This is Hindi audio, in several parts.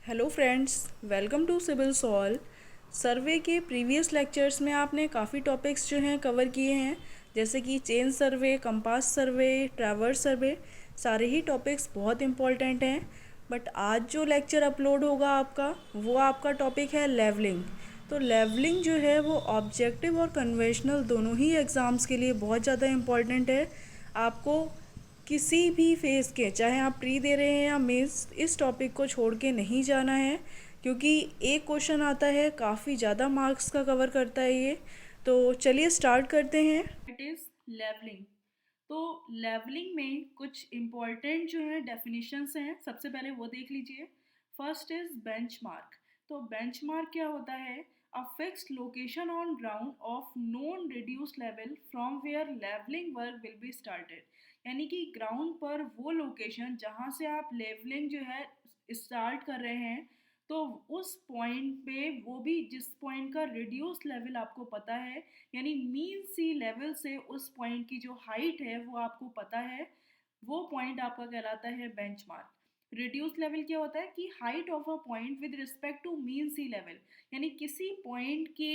Hello friends, welcome to civil solve. Survey के प्रीवियस लेक्चर्स में आपने काफ़ी टॉपिक्स जो हैं कवर किए हैं, जैसे कि chain survey, compass survey, traverse survey. सारे ही टॉपिक्स बहुत इंपॉर्टेंट हैं। बट आज जो लेक्चर अपलोड होगा आपका, वो आपका टॉपिक है लेवलिंग। तो लेवलिंग जो है वो ऑब्जेक्टिव और कन्वेंशनल दोनों ही एग्ज़ाम्स के लिए बहुत ज़्यादा इम्पॉर्टेंट है। आपको किसी भी फेज़ के, चाहे आप प्री दे रहे हैं या मेंस, इस टॉपिक को छोड़ के नहीं जाना है, क्योंकि एक क्वेश्चन आता है, काफ़ी ज़्यादा मार्क्स का कवर करता है ये। तो चलिए स्टार्ट करते हैं। It is levelling. तो लेवलिंग में कुछ इम्पॉर्टेंट जो है डेफिनेशंस हैं, सबसे पहले वो देख लीजिए। First is benchmark. तो बेंचमार्क क्या होता है? A fixed location on ground of known reduce level from where levelling work will be started. यानी कि ग्राउंड पर वो लोकेशन जहाँ से आप लेवलिंग जो है स्टार्ट कर रहे हैं, तो उस पॉइंट पे वो भी जिस पॉइंट का रिड्यूस लेवल आपको पता है, यानी मीन सी लेवल से उस पॉइंट की जो हाइट है वो आपको पता है, वो पॉइंट आपका कहलाता है बेंचमार्क। रिड्यूस लेवल क्या होता है कि height of a point with respect to mean sea level, यानी किसी पॉइंट के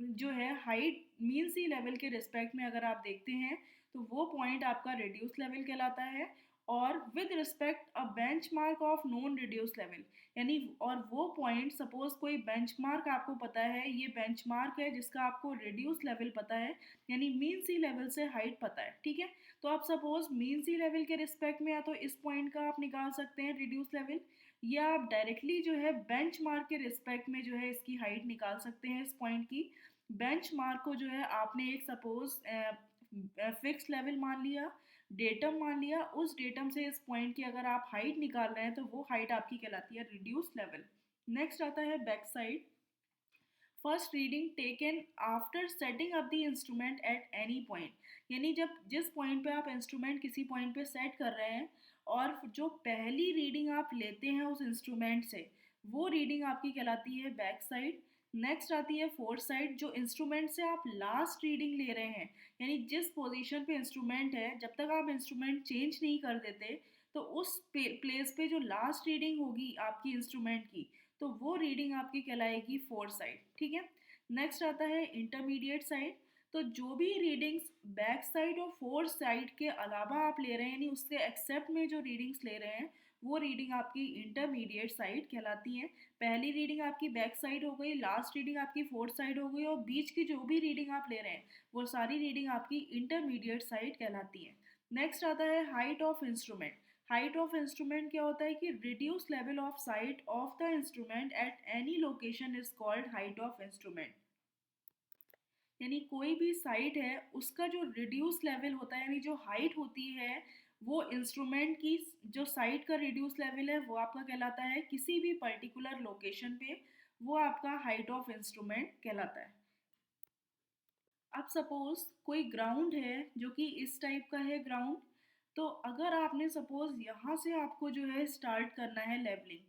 जो है हाइट मीन सी लेवल के रिस्पेक्ट में अगर आप देखते हैं, तो वो पॉइंट आपका रिड्यूस लेवल कहलाता है। और with respect a benchmark of non reduce level, यानी और वो पॉइंट, सपोज कोई बेंचमार्क आपको पता है, ये बेंचमार्क है जिसका आपको रिड्यूस लेवल पता है, यानी मीन सी लेवल से हाइट पता है, ठीक है। तो आप सपोज मीन सी लेवल के रिस्पेक्ट में या तो इस पॉइंट का आप निकाल सकते हैं रिड्यूस लेवल, या आप डायरेक्टली जो है बेंचमार्क के रिस्पेक्ट में जो है इसकी हाइट निकाल सकते हैं इस पॉइंट की। बेंचमार्क को जो है आपने एक सपोज फिक्स लेवल मान लिया, डेटम मान लिया, उस डेटम से इस पॉइंट की अगर आप हाइट निकाल रहे हैं तो वो हाइट आपकी कहलाती है रिड्यूस लेवल। नेक्स्ट आता है back side. First reading taken after setting up the instrument at any point, यानी जब जिस पॉइंट पे आप इंस्ट्रूमेंट किसी पॉइंट पे सेट कर रहे हैं, और जो पहली रीडिंग आप लेते हैं उस इंस्ट्रूमेंट से, वो रीडिंग आपकी कहलाती है बैक साइड। नेक्स्ट आती है फोर्थ साइड, जो इंस्ट्रूमेंट से आप लास्ट रीडिंग ले रहे हैं, यानी जिस पोजीशन पे इंस्ट्रूमेंट है, जब तक आप इंस्ट्रूमेंट चेंज नहीं कर देते, तो उस प्लेस पे जो लास्ट रीडिंग होगी आपकी इंस्ट्रूमेंट की, तो वो रीडिंग आपकी कहलाएगी फोर साइड, ठीक है। नेक्स्ट आता है इंटरमीडिएट साइड। तो जो भी रीडिंग्स बैक साइड और फोर साइड के अलावा आप ले रहे हैं, यानी उससे एक्सेप्ट में जो रीडिंग्स ले रहे हैं, वो रीडिंग आपकी इंटरमीडिएट साइड कहलाती है। पहली रीडिंग आपकी बैक साइड हो गई, लास्ट रीडिंग आपकी फोर्थ साइड हो गई, और बीच की जो भी रीडिंग आप ले रहे हैं, वो सारी रीडिंग आपकी इंटरमीडिएट साइड कहलाती है। नेक्स्ट आता है height of instrument. Height of instrument क्या होता है कि reduce level of site of the instrument at any location is called height of instrument. यानी कोई भी साइट है उसका जो रिड्यूस लेवल होता है, यानी जो हाइट होती है, वो इंस्ट्रूमेंट की जो साइट का रिड्यूस लेवल है वो आपका कहलाता है किसी भी पर्टिकुलर लोकेशन पे, वो आपका हाइट ऑफ इंस्ट्रूमेंट कहलाता है। अब सपोज कोई ग्राउंड है जो कि इस टाइप का है ग्राउंड, तो अगर आपने सपोज यहाँ से आपको जो है स्टार्ट करना है लेवलिंग,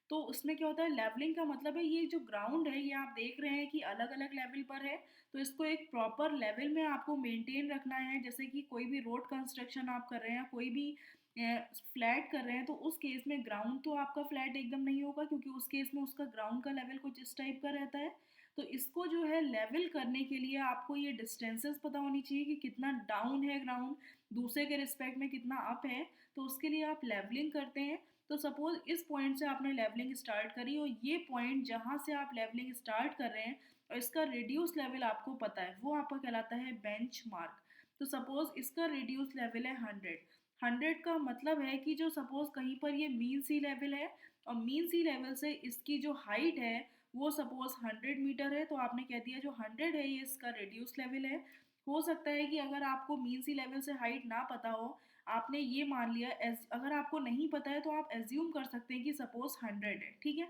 तो उसमें क्या होता है, लेवलिंग का मतलब है ये जो ग्राउंड है, ये आप देख रहे हैं कि अलग अलग लेवल पर है, तो इसको एक प्रॉपर लेवल में आपको मेंटेन रखना है। जैसे कि कोई भी रोड कंस्ट्रक्शन आप कर रहे हैं, कोई भी फ्लैट कर रहे हैं, तो उस केस में ग्राउंड तो आपका फ्लैट एकदम नहीं होगा, क्योंकि उस केस में उसका ग्राउंड का लेवल कुछ इस टाइप का रहता है। तो इसको जो है लेवल करने के लिए आपको ये डिस्टेंसेस पता होनी चाहिए कि कितना डाउन है ग्राउंड, दूसरे के रिस्पेक्ट में कितना अप है, तो उसके लिए आप लेवलिंग करते हैं। तो सपोज इस पॉइंट से आपने लेवलिंग स्टार्ट करी, और ये पॉइंट जहाँ से आप लेवलिंग स्टार्ट कर रहे हैं और इसका रिड्यूस लेवल आपको पता है, वो आपका कहलाता है बेंच मार्क। तो सपोज इसका रिड्यूस लेवल है 100। 100 का मतलब है कि जो सपोज कहीं पर ये मीन सी लेवल है, और मीन सी लेवल से इसकी जो हाइट है वो सपोज 100 मीटर है, तो आपने कह दिया जो 100 है ये इसका रिड्यूस लेवल है। हो सकता है कि अगर आपको मीन सी लेवल से हाइट ना पता हो, आपने ये मान लिया, अगर आपको नहीं पता है तो आप एज्यूम कर सकते हैं कि सपोज 100 है, ठीक है।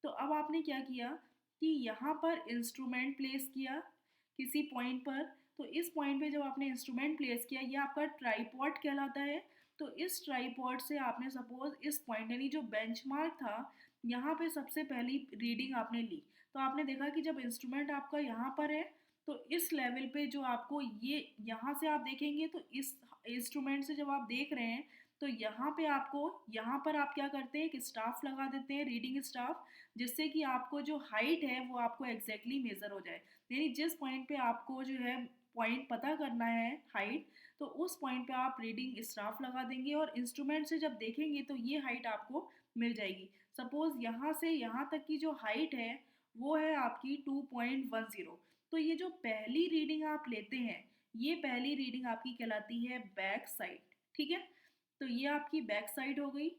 तो अब आपने क्या किया कि यहाँ पर इंस्ट्रूमेंट प्लेस किया किसी पॉइंट पर। तो इस पॉइंट पे जब आपने इंस्ट्रूमेंट प्लेस किया, ये आपका ट्राईपॉड कहलाता है। तो इस ट्राईपॉड से आपने सपोज इस पॉइंट, यानी जो बेंचमार्क था, यहाँ पे सबसे पहली रीडिंग आपने ली। तो आपने देखा कि जब इंस्ट्रूमेंट आपका यहाँ पर है, तो इस लेवल पे जो आपको ये यहाँ से आप देखेंगे, तो इस इंस्ट्रूमेंट से जब आप देख रहे हैं, तो यहाँ पे आपको, यहाँ पर आप क्या करते हैं, एक स्टाफ लगा देते हैं, रीडिंग स्टाफ, जिससे कि आपको जो हाइट है वो आपको एग्जैक्टली मेजर हो जाए। यानी जिस पॉइंट पे आपको जो है पॉइंट पता करना है हाइट, तो उस पॉइंट पे आप रीडिंग स्टाफ लगा देंगे और इंस्ट्रूमेंट से जब देखेंगे तो ये हाइट आपको मिल जाएगी। सपोज यहाँ से यहाँ तक की जो हाइट है वो है आपकी 2.10। तो ये जो पहली रीडिंग आप लेते हैं, ये पहली रीडिंग आपकी कहलाती है बैक साइड। ठीक है, तो ये आपकी बैक साइड हो गई।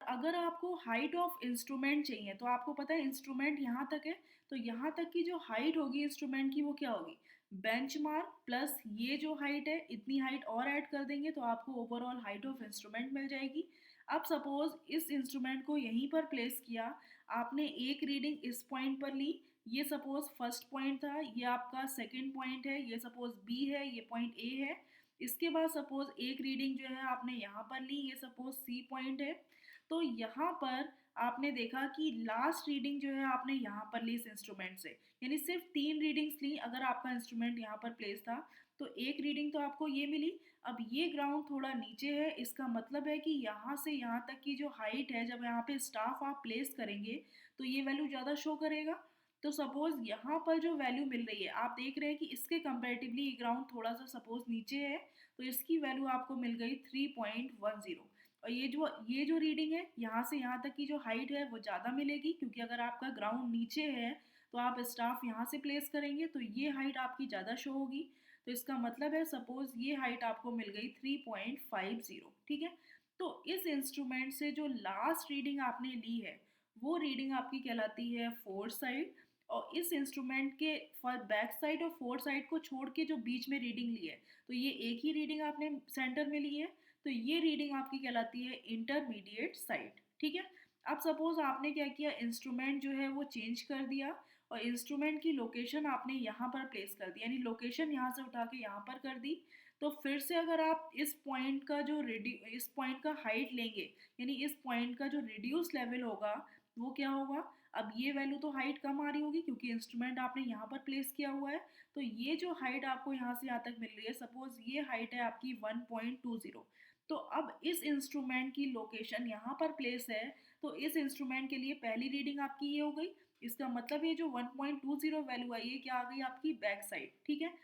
अगर आपको हाइट ऑफ इंस्ट्रूमेंट चाहिए तो आपको पता है इंस्ट्रूमेंट यहाँ तक है, तो यहाँ तक की जो हाइट होगी इंस्ट्रूमेंट की वो क्या होगी, बेंचमार्क प्लस ये जो हाइट है, इतनी हाइट और ऐड कर देंगे तो आपको ओवरऑल हाइट ऑफ इंस्ट्रूमेंट मिल जाएगी। अब सपोज इस इंस्ट्रूमेंट को यहीं पर प्लेस किया, आपने एक रीडिंग इस पॉइंट पर ली, ये सपोज फर्स्ट पॉइंट था, ये आपका सेकेंड पॉइंट है, ये सपोज बी है, ये पॉइंट ए है। इसके बाद सपोज एक रीडिंग जो है आपने यहाँ पर ली, ये सपोज सी पॉइंट है। तो यहाँ पर आपने देखा कि लास्ट रीडिंग जो है आपने यहाँ पर ली इस इंस्ट्रूमेंट से, यानी सिर्फ 3 रीडिंग्स ली अगर आपका इंस्ट्रूमेंट यहाँ पर प्लेस था, तो एक रीडिंग तो आपको ये मिली। अब ये ग्राउंड थोड़ा नीचे है, इसका मतलब है कि यहाँ से यहाँ तक की जो हाइट है, जब यहाँ पे स्टाफ आप प्लेस करेंगे तो ये वैल्यू ज़्यादा शो करेगा। तो सपोज यहाँ पर जो वैल्यू मिल रही है, आप देख रहे हैं कि इसके कंपेरेटिवली ये ग्राउंड थोड़ा सा सपोज नीचे है, तो इसकी वैल्यू आपको मिल गई 3.10। और ये जो रीडिंग है, यहाँ से यहाँ तक की जो हाइट है वो ज़्यादा मिलेगी, क्योंकि अगर आपका ग्राउंड नीचे है तो आप स्टाफ यहाँ से प्लेस करेंगे तो ये हाइट आपकी ज़्यादा शो होगी। तो इसका मतलब है सपोज ये हाइट आपको मिल गई 3.50। ठीक है, तो इस इंस्ट्रूमेंट से जो लास्ट रीडिंग आपने ली है वो रीडिंग आपकी कहलाती है फोर साइड। और इस इंस्ट्रूमेंट के फॉर बैक साइड और फोर साइड को छोड़ के जो बीच में रीडिंग ली है, तो ये एक ही रीडिंग आपने सेंटर में ली है, तो ये रीडिंग आपकी कहलाती है इंटरमीडिएट साइड। ठीक है, अब सपोज आपने क्या किया, इंस्ट्रूमेंट जो है वो चेंज कर दिया और इंस्ट्रूमेंट की लोकेशन आपने यहाँ पर प्लेस कर दी, यानी लोकेशन यहाँ से उठा के यहाँ पर कर दी। तो फिर से अगर आप इस पॉइंट का जो इस पॉइंट का हाइट लेंगे, यानी इस पॉइंट का जो रिड्यूस लेवल होगा वो क्या होगा, अब ये वैल्यू तो हाइट कम आ रही होगी क्योंकि इंस्ट्रूमेंट आपने यहाँ पर प्लेस किया हुआ है। तो ये जो हाइट आपको यहाँ से यहाँ तक मिल रही है, सपोज ये हाइट है आपकी 1.20। तो अब इस इंस्ट्रूमेंट की लोकेशन यहाँ पर प्लेस है, तो इस इंस्ट्रूमेंट के लिए पहली रीडिंग आपकी ये हो गई। इसका मतलब ये जो 1.20 वैल्यू आई है क्या आ गई आपकी बैक साइड। ठीक है,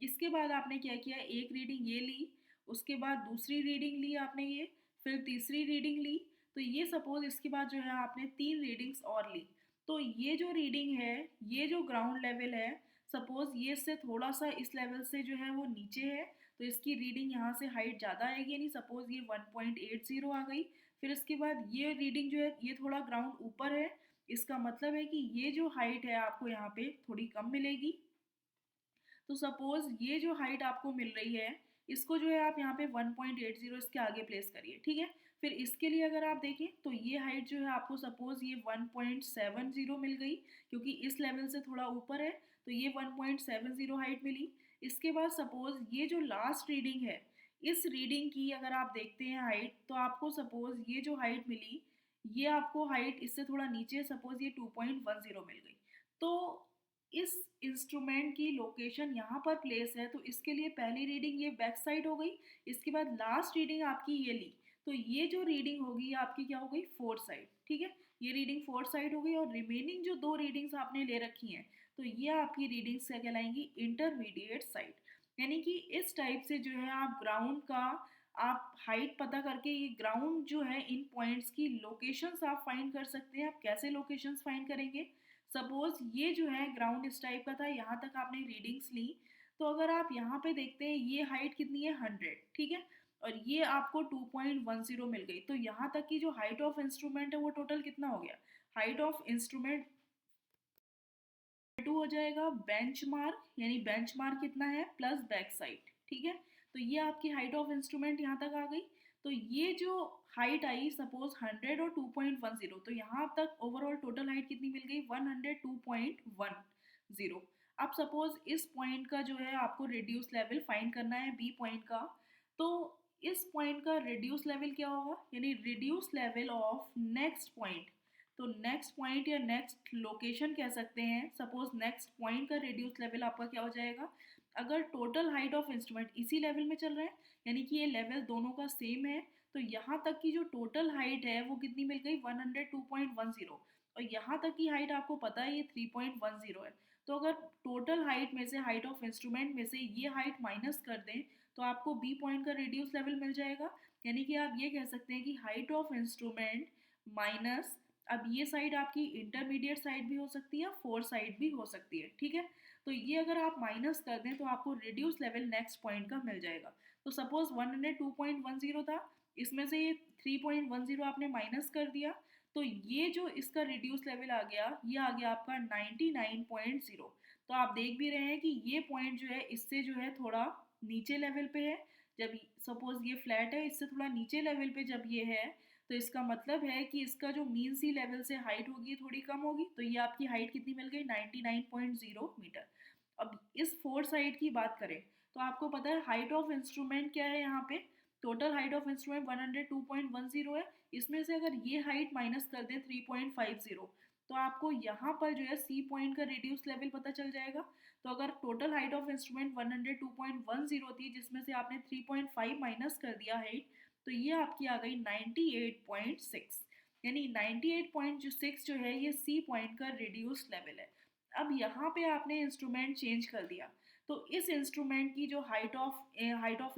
इसके बाद आपने क्या किया, एक रीडिंग ये ली, उसके बाद दूसरी रीडिंग ली आपने ये, फिर तीसरी रीडिंग ली, तो ये सपोज इसके बाद जो है आपने 3 रीडिंग्स और ली। तो ये जो रीडिंग है, ये जो ग्राउंड लेवल है, सपोज ये इससे थोड़ा सा इस लेवल से जो है वो नीचे है, तो इसकी रीडिंग यहाँ से हाइट ज़्यादा आएगी, यानी सपोज ये 1.80 आ गई। फिर इसके बाद ये रीडिंग जो है ये थोड़ा ग्राउंड ऊपर है, इसका मतलब है कि ये जो हाइट है आपको यहाँ पे थोड़ी कम मिलेगी। तो सपोज ये जो हाइट आपको मिल रही है, इसको जो है आप यहाँ पे 1.80 इसके आगे प्लेस करिए। ठीक है, फिर इसके लिए अगर आप देखें तो ये हाइट जो है आपको सपोज ये 1.70 मिल गई, क्योंकि इस लेवल से थोड़ा ऊपर है, तो ये 1.70 हाइट मिली। इसके बाद सपोज ये जो लास्ट रीडिंग है, इस रीडिंग की अगर आप देखते हैं हाइट, तो आपको सपोज ये जो हाइट मिली, ये आपको हाइट इससे थोड़ा नीचे, सपोज ये 2.10 मिल गई। तो इस इंस्ट्रूमेंट की लोकेशन यहाँ पर प्लेस है, तो इसके लिए पहली रीडिंग ये बैक साइड हो गई। इसके बाद लास्ट रीडिंग आपकी ये ली, तो ये जो रीडिंग होगी आपकी क्या हो गई, फोर साइड। ठीक है, ये रीडिंग फोर साइड हो गई और रिमेनिंग जो 2 रीडिंग्स आपने ले रखी हैं, तो ये आपकी रीडिंग्स क्या कहलाएंगी, इंटरमीडिएट साइड। यानी कि इस टाइप से जो है आप ग्राउंड का आप हाइट पता करके ये ग्राउंड जो है इन पॉइंट्स की लोकेशंस आप फाइंड कर सकते हैं। आप कैसे लोकेशंस फाइंड करेंगे, सपोज ये जो है ग्राउंड इस टाइप का था, यहाँ तक आपने रीडिंग्स ली, तो अगर आप यहाँ पे देखते हैं ये हाइट कितनी है 100। ठीक है, और ये आपको 2.10 मिल गई, तो यहाँ तक की जो हाइट ऑफ इंस्ट्रूमेंट है वो टोटल कितना हो गया, हाइट ऑफ इंस्ट्रूमेंट 2 हो जाएगा बेंचमार्क, यानी बेंचमार्क कितना है प्लस बैक साइड। ठीक है, तो ये आपकी हाइट ऑफ इंस्ट्रूमेंट यहाँ तक आ गई। तो ये जो हाइट आई सपोज 100 और 2.10, तो यहाँ तक ओवरऑल टोटल हाइट कितनी मिल गई, 102.10। अब सपोज इस पॉइंट का जो है आपको रिड्यूस लेवल फाइंड करना है, बी पॉइंट का, तो इस पॉइंट का रिड्यूस लेवल क्या होगा, यानी reduce level of next point. तो नेक्स्ट पॉइंट या नेक्स्ट लोकेशन कह सकते हैं, सपोज नेक्स्ट पॉइंट का रिड्यूस लेवल आपका क्या हो जाएगा। अगर टोटल हाइट ऑफ इंस्ट्रूमेंट इसी लेवल में चल रहा है, यानी कि ये लेवल दोनों का सेम है, तो यहाँ तक की जो टोटल हाइट है वो कितनी मिल गई 102.10, और यहाँ तक की हाइट आपको पता है ये 3.10 है। तो अगर टोटल हाइट में से, हाइट ऑफ इंस्ट्रूमेंट में से ये हाइट माइनस कर दें तो आपको बी पॉइंट का रेडियस लेवल मिल जाएगा। यानी कि आप ये कह सकते हैं कि हाइट ऑफ इंस्ट्रूमेंट माइनस, अब ये साइड आपकी इंटरमीडिएट साइड भी हो सकती है, फोर साइड भी हो सकती है, ठीक है। तो ये अगर आप माइनस कर दें तो आपको रिड्यूस लेवल नेक्स्ट पॉइंट का मिल जाएगा। तो सपोज 102.10 था, इसमें से ये 3.10 आपने माइनस कर दिया, तो ये जो इसका रिड्यूस लेवल आ गया, ये आ गया आपका 99.0। तो आप देख भी रहे हैं कि ये पॉइंट जो है इससे जो है थोड़ा नीचे लेवल पे है। जब सपोज ये फ्लैट है, इससे थोड़ा नीचे लेवल पे जब ये है, तो इसका मतलब है कि इसका जो मीन सी लेवल से हाइट होगी थोड़ी कम होगी। तो ये आपकी हाइट कितनी मिल गई 99.0 मीटर। अब इस फोर साइड की बात करें तो आपको पता है हाइट ऑफ इंस्ट्रूमेंट क्या है, यहाँ पे टोटल हाइट ऑफ इंस्ट्रूमेंट 102.10 है। इसमें से अगर ये हाइट माइनस कर दें 3.50, तो आपको यहाँ पर जो है सी पॉइंट का रेडियस लेवल पता चल जाएगा। तो अगर टोटल हाइट ऑफ इंस्ट्रूमेंट 102.10 थी, जिसमें से आपने 3.5 माइनस कर दिया हाइट, तो ये आपकी आ गई 98.6, यानी 98.6 जो है ये सी पॉइंट का रेडियस लेवल है। अब यहाँ पे आपने इंस्ट्रूमेंट चेंज कर दिया, तो इस इंस्ट्रूमेंट की जो हाइट ऑफ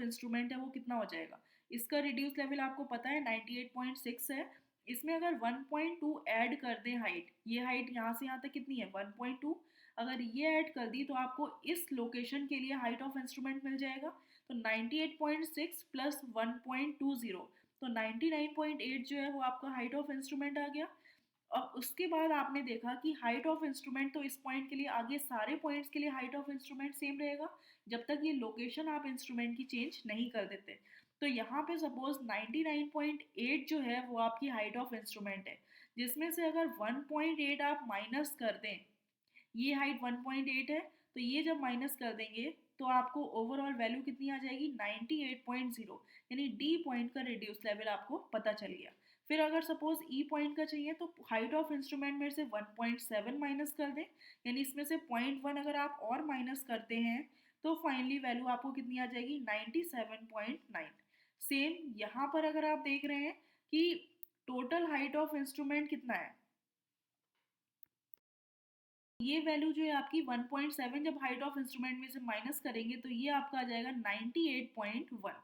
इंस्ट्रूमेंट है वो कितना हो जाएगा, इसका रिड्यूस लेवल आपको पता है 98.6 है। इसमें अगर 1.2 ऐड कर दें हाइट, ये हाइट यहाँ से यहाँ तक कितनी है 1.2, अगर ये ऐड कर दी तो आपको इस लोकेशन के लिए हाइट ऑफ इंस्ट्रूमेंट मिल जाएगा। तो 98.6 प्लस 1.20, तो 99.8 जो है वो आपका हाइट ऑफ इंस्ट्रूमेंट आ गया। और उसके बाद आपने देखा कि हाइट ऑफ इंस्ट्रूमेंट तो इस पॉइंट के लिए, आगे सारे पॉइंट्स के लिए हाइट ऑफ इंस्ट्रूमेंट सेम रहेगा जब तक ये लोकेशन आप इंस्ट्रूमेंट की चेंज नहीं कर देते। तो यहाँ पे सपोज 99.8 जो है वो आपकी हाइट ऑफ इंस्ट्रूमेंट है, जिसमें से अगर 1.8 आप माइनस कर दें, ये हाइट 1.8 है, तो ये जब माइनस कर देंगे तो आपको ओवरऑल वैल्यू कितनी आ जाएगी 98.0, यानी डी पॉइंट का रेडियस लेवल आपको पता चल गया। फिर अगर सपोज ई पॉइंट का चाहिए तो हाइट ऑफ इंस्ट्रूमेंट में से 1.7 माइनस कर दें, यानी इसमें से 0.1 अगर आप और माइनस करते हैं तो फाइनली वैल्यू आपको कितनी आ जाएगी 97.9। सेम यहाँ पर अगर आप देख रहे हैं कि टोटल हाइट ऑफ इंस्ट्रूमेंट कितना है, ये वैल्यू जो है आपकी 1.7 जब हाइट ऑफ इंस्ट्रूमेंट में से माइनस करेंगे तो ये आपका आ जाएगा 98.1।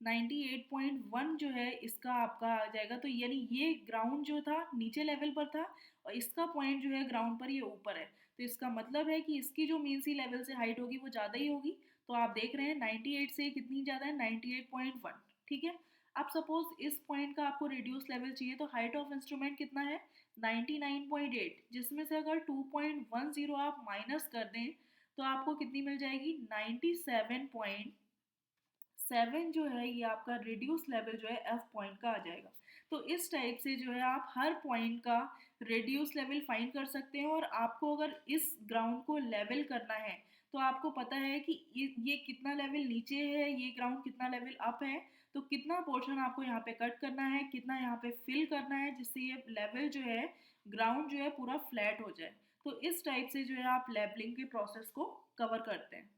98.1 जो है इसका आपका आ जाएगा। तो यानी ये ग्राउंड जो था नीचे लेवल पर था और इसका पॉइंट जो है ग्राउंड पर ये ऊपर है, तो इसका मतलब है कि इसकी जो मीन सी लेवल से हाइट होगी वो ज़्यादा ही होगी। तो आप देख रहे हैं 98 से कितनी ज़्यादा है 98.1, ठीक है। अब सपोज इस पॉइंट का आपको रिड्यूस लेवल चाहिए, तो हाइट ऑफ इंस्ट्रूमेंट कितना है 99.8, जिसमें से अगर 2.10 आप माइनस कर दें तो आपको कितनी मिल जाएगी 97.7 जो है ये आपका रिड्यूस लेवल जो है एफ पॉइंट का आ जाएगा। तो इस टाइप से जो है आप हर पॉइंट का रिड्यूस लेवल फाइंड कर सकते हैं। और आपको अगर इस ग्राउंड को लेवल करना है तो आपको पता है कि ये कितना लेवल नीचे है, ये ग्राउंड कितना लेवल अप है, तो कितना पोर्शन आपको यहाँ पे कट करना है, कितना यहाँ पे फिल करना है, जिससे ये लेवल जो है ग्राउंड जो है पूरा फ्लैट हो जाए। तो इस टाइप से जो है आप लेवलिंग के प्रोसेस को कवर करते हैं।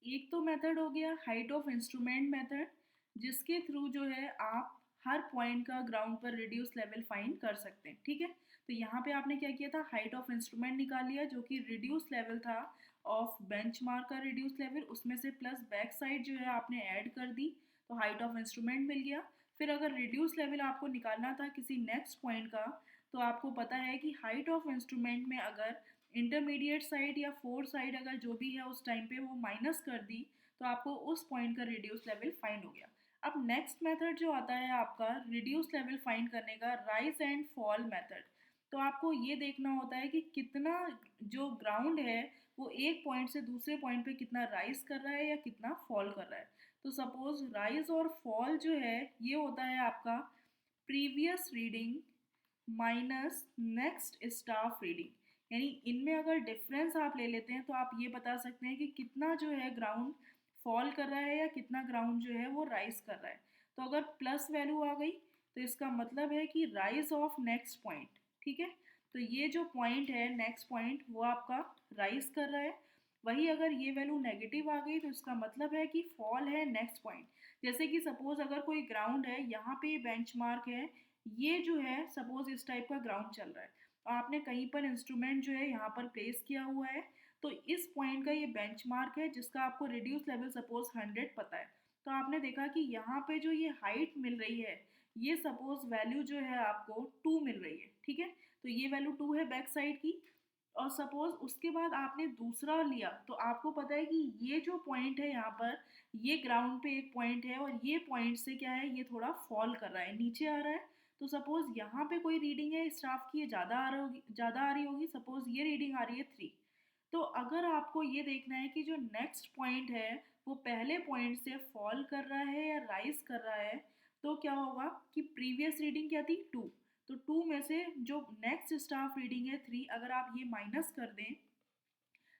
एक तो मेथड हो गया हाइट ऑफ इंस्ट्रूमेंट मेथड, जिसके थ्रू जो है आप हर पॉइंट का ग्राउंड पर रिड्यूस लेवल फाइंड कर सकते हैं, ठीक है। तो यहाँ पे आपने क्या किया था, हाइट ऑफ इंस्ट्रूमेंट निकाल लिया जो कि रिड्यूस लेवल था ऑफ बेंचमार्क का रिड्यूस लेवल, उसमें से प्लस बैक साइड जो है आपने ऐड कर दी, तो हाइट ऑफ इंस्ट्रूमेंट मिल गया। फिर अगर रिड्यूस लेवल आपको निकालना था किसी नेक्स्ट पॉइंट का, तो आपको पता है कि हाइट ऑफ इंस्ट्रूमेंट में अगर इंटरमीडिएट साइड या फोर साइड अगर जो भी है उस टाइम पे वो माइनस कर दी, तो आपको उस पॉइंट का रिड्यूस लेवल फाइंड हो गया। अब नेक्स्ट मेथड जो आता है आपका रिड्यूस लेवल फाइंड करने का, राइज एंड फॉल मेथड। तो आपको ये देखना होता है कि कितना जो ग्राउंड है वो एक पॉइंट से दूसरे पॉइंट पे कितना राइज कर रहा है या कितना फॉल कर रहा है। तो सपोज राइज और फॉल जो है ये होता है आपका previous reading minus next staff reading, यानी इनमें अगर डिफरेंस आप ले लेते हैं तो आप ये बता सकते हैं कि कितना जो है ग्राउंड फॉल कर रहा है या कितना ग्राउंड जो है वो राइज कर रहा है। तो अगर प्लस वैल्यू आ गई तो इसका मतलब है कि राइज ऑफ नेक्स्ट पॉइंट, ठीक है। तो ये जो पॉइंट है नेक्स्ट पॉइंट वो आपका राइज कर रहा है, वही अगर ये वैल्यू नेगेटिव आ गई तो इसका मतलब है कि फॉल है नेक्स्ट पॉइंट। जैसे कि सपोज अगर कोई ग्राउंड है, यहाँ पे बेंचमार्क है, ये जो है सपोज इस टाइप का ग्राउंड चल रहा है, और आपने कहीं पर इंस्ट्रूमेंट जो है यहाँ पर प्लेस किया हुआ है, तो इस पॉइंट का ये बेंचमार्क है जिसका आपको रिड्यूस लेवल सपोज 100 पता है। तो आपने देखा कि यहाँ पे जो ये हाइट मिल रही है, ये सपोज वैल्यू जो है आपको 2 मिल रही है, ठीक है। तो ये वैल्यू 2 है बैक साइड की। और सपोज उसके बाद आपने दूसरा लिया, तो आपको पता है कि ये जो पॉइंट है यहाँ पर, ये ग्राउंड पे एक पॉइंट है, और ये पॉइंट से क्या है, ये थोड़ा फॉल कर रहा है, नीचे आ रहा है। तो सपोज यहाँ पे कोई रीडिंग है स्टाफ की, ये ज़्यादा आ रही होगी, सपोज ये रीडिंग आ रही है 3। तो अगर आपको ये देखना है कि जो नेक्स्ट पॉइंट है वो पहले पॉइंट से फॉल कर रहा है या राइज कर रहा है, तो क्या होगा कि प्रीवियस रीडिंग क्या थी 2, तो 2 में से जो नेक्स्ट स्टाफ रीडिंग है 3, अगर आप ये माइनस कर दें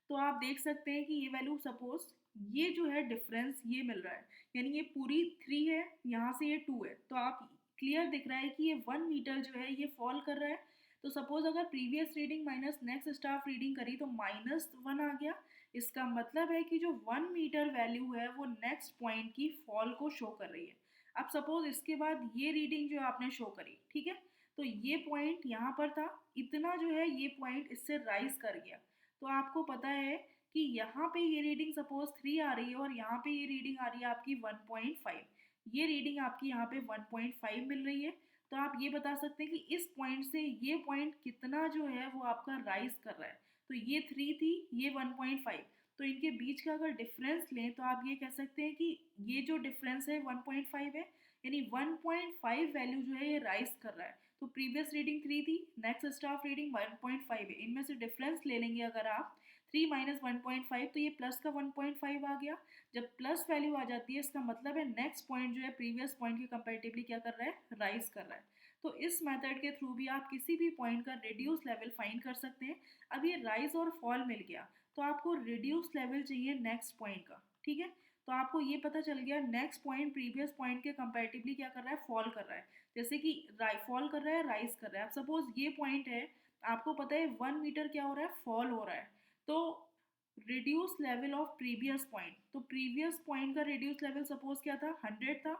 तो आप देख सकते हैं कि ये वैल्यू सपोज ये जो है डिफरेंस ये मिल रहा है, यानी ये पूरी 3 है, यहाँ से ये 2 है, तो आप क्लियर दिख रहा है कि ये 1 मीटर जो है ये फॉल कर रहा है। तो सपोज अगर previous reading minus next staff reading करी तो -1 आ गया। इसका मतलब है कि जो 1 मीटर वैल्यू है वो नेक्स्ट पॉइंट की फॉल को शो कर रही है। अब सपोज इसके बाद ये रीडिंग जो आपने शो करी, ठीक है, तो ये पॉइंट यहाँ पर था, इतना जो है ये पॉइंट इससे राइज कर गया। तो आपको पता है कि यहाँ पे ये रीडिंग सपोज 3 आ रही है और यहाँ पे ये रीडिंग आ रही है आपकी 1.5, ये रीडिंग आपकी यहाँ पे 1.5 मिल रही है। तो आप ये बता सकते हैं कि इस पॉइंट से ये पॉइंट कितना जो है वो आपका राइज कर रहा है। तो ये 3 थी, ये 1.5, तो इनके बीच का अगर डिफरेंस लें तो आप ये कह सकते हैं कि ये जो डिफरेंस है 1.5 है, यानी 1.5 वैल्यू जो है ये राइज कर रहा है। तो प्रीवियस रीडिंग 3 थी, नेक्स्ट स्टाफ रीडिंग 1.5 है, इनमें से डिफरेंस ले लेंगे अगर आप 3 माइनस 1.5, तो ये प्लस का 1.5 आ गया। जब प्लस वैल्यू आ जाती है इसका मतलब है नेक्स्ट पॉइंट जो है प्रीवियस पॉइंट के कंपेरेटिवली क्या कर रहा है, राइज कर रहा है। तो इस मेथड के थ्रू भी आप किसी भी पॉइंट का रिड्यूस लेवल फाइंड कर सकते हैं। अब ये राइज और फॉल मिल गया, तो आपको रिड्यूस लेवल चाहिए नेक्स्ट पॉइंट का, ठीक है। तो आपको ये पता चल गया नेक्स्ट पॉइंट प्रीवियस पॉइंट के कंपैरेटिवली क्या कर रहा है, फॉल कर रहा है। जैसे कि फॉल कर रहा है, राइज कर रहा है। अब सपोज ये पॉइंट है, आपको पता है 1 मीटर क्या हो रहा है, फॉल हो रहा है। तो reduce level of previous point, तो प्रीवियस पॉइंट का रिड्यूस लेवल सपोज क्या था, 100 था।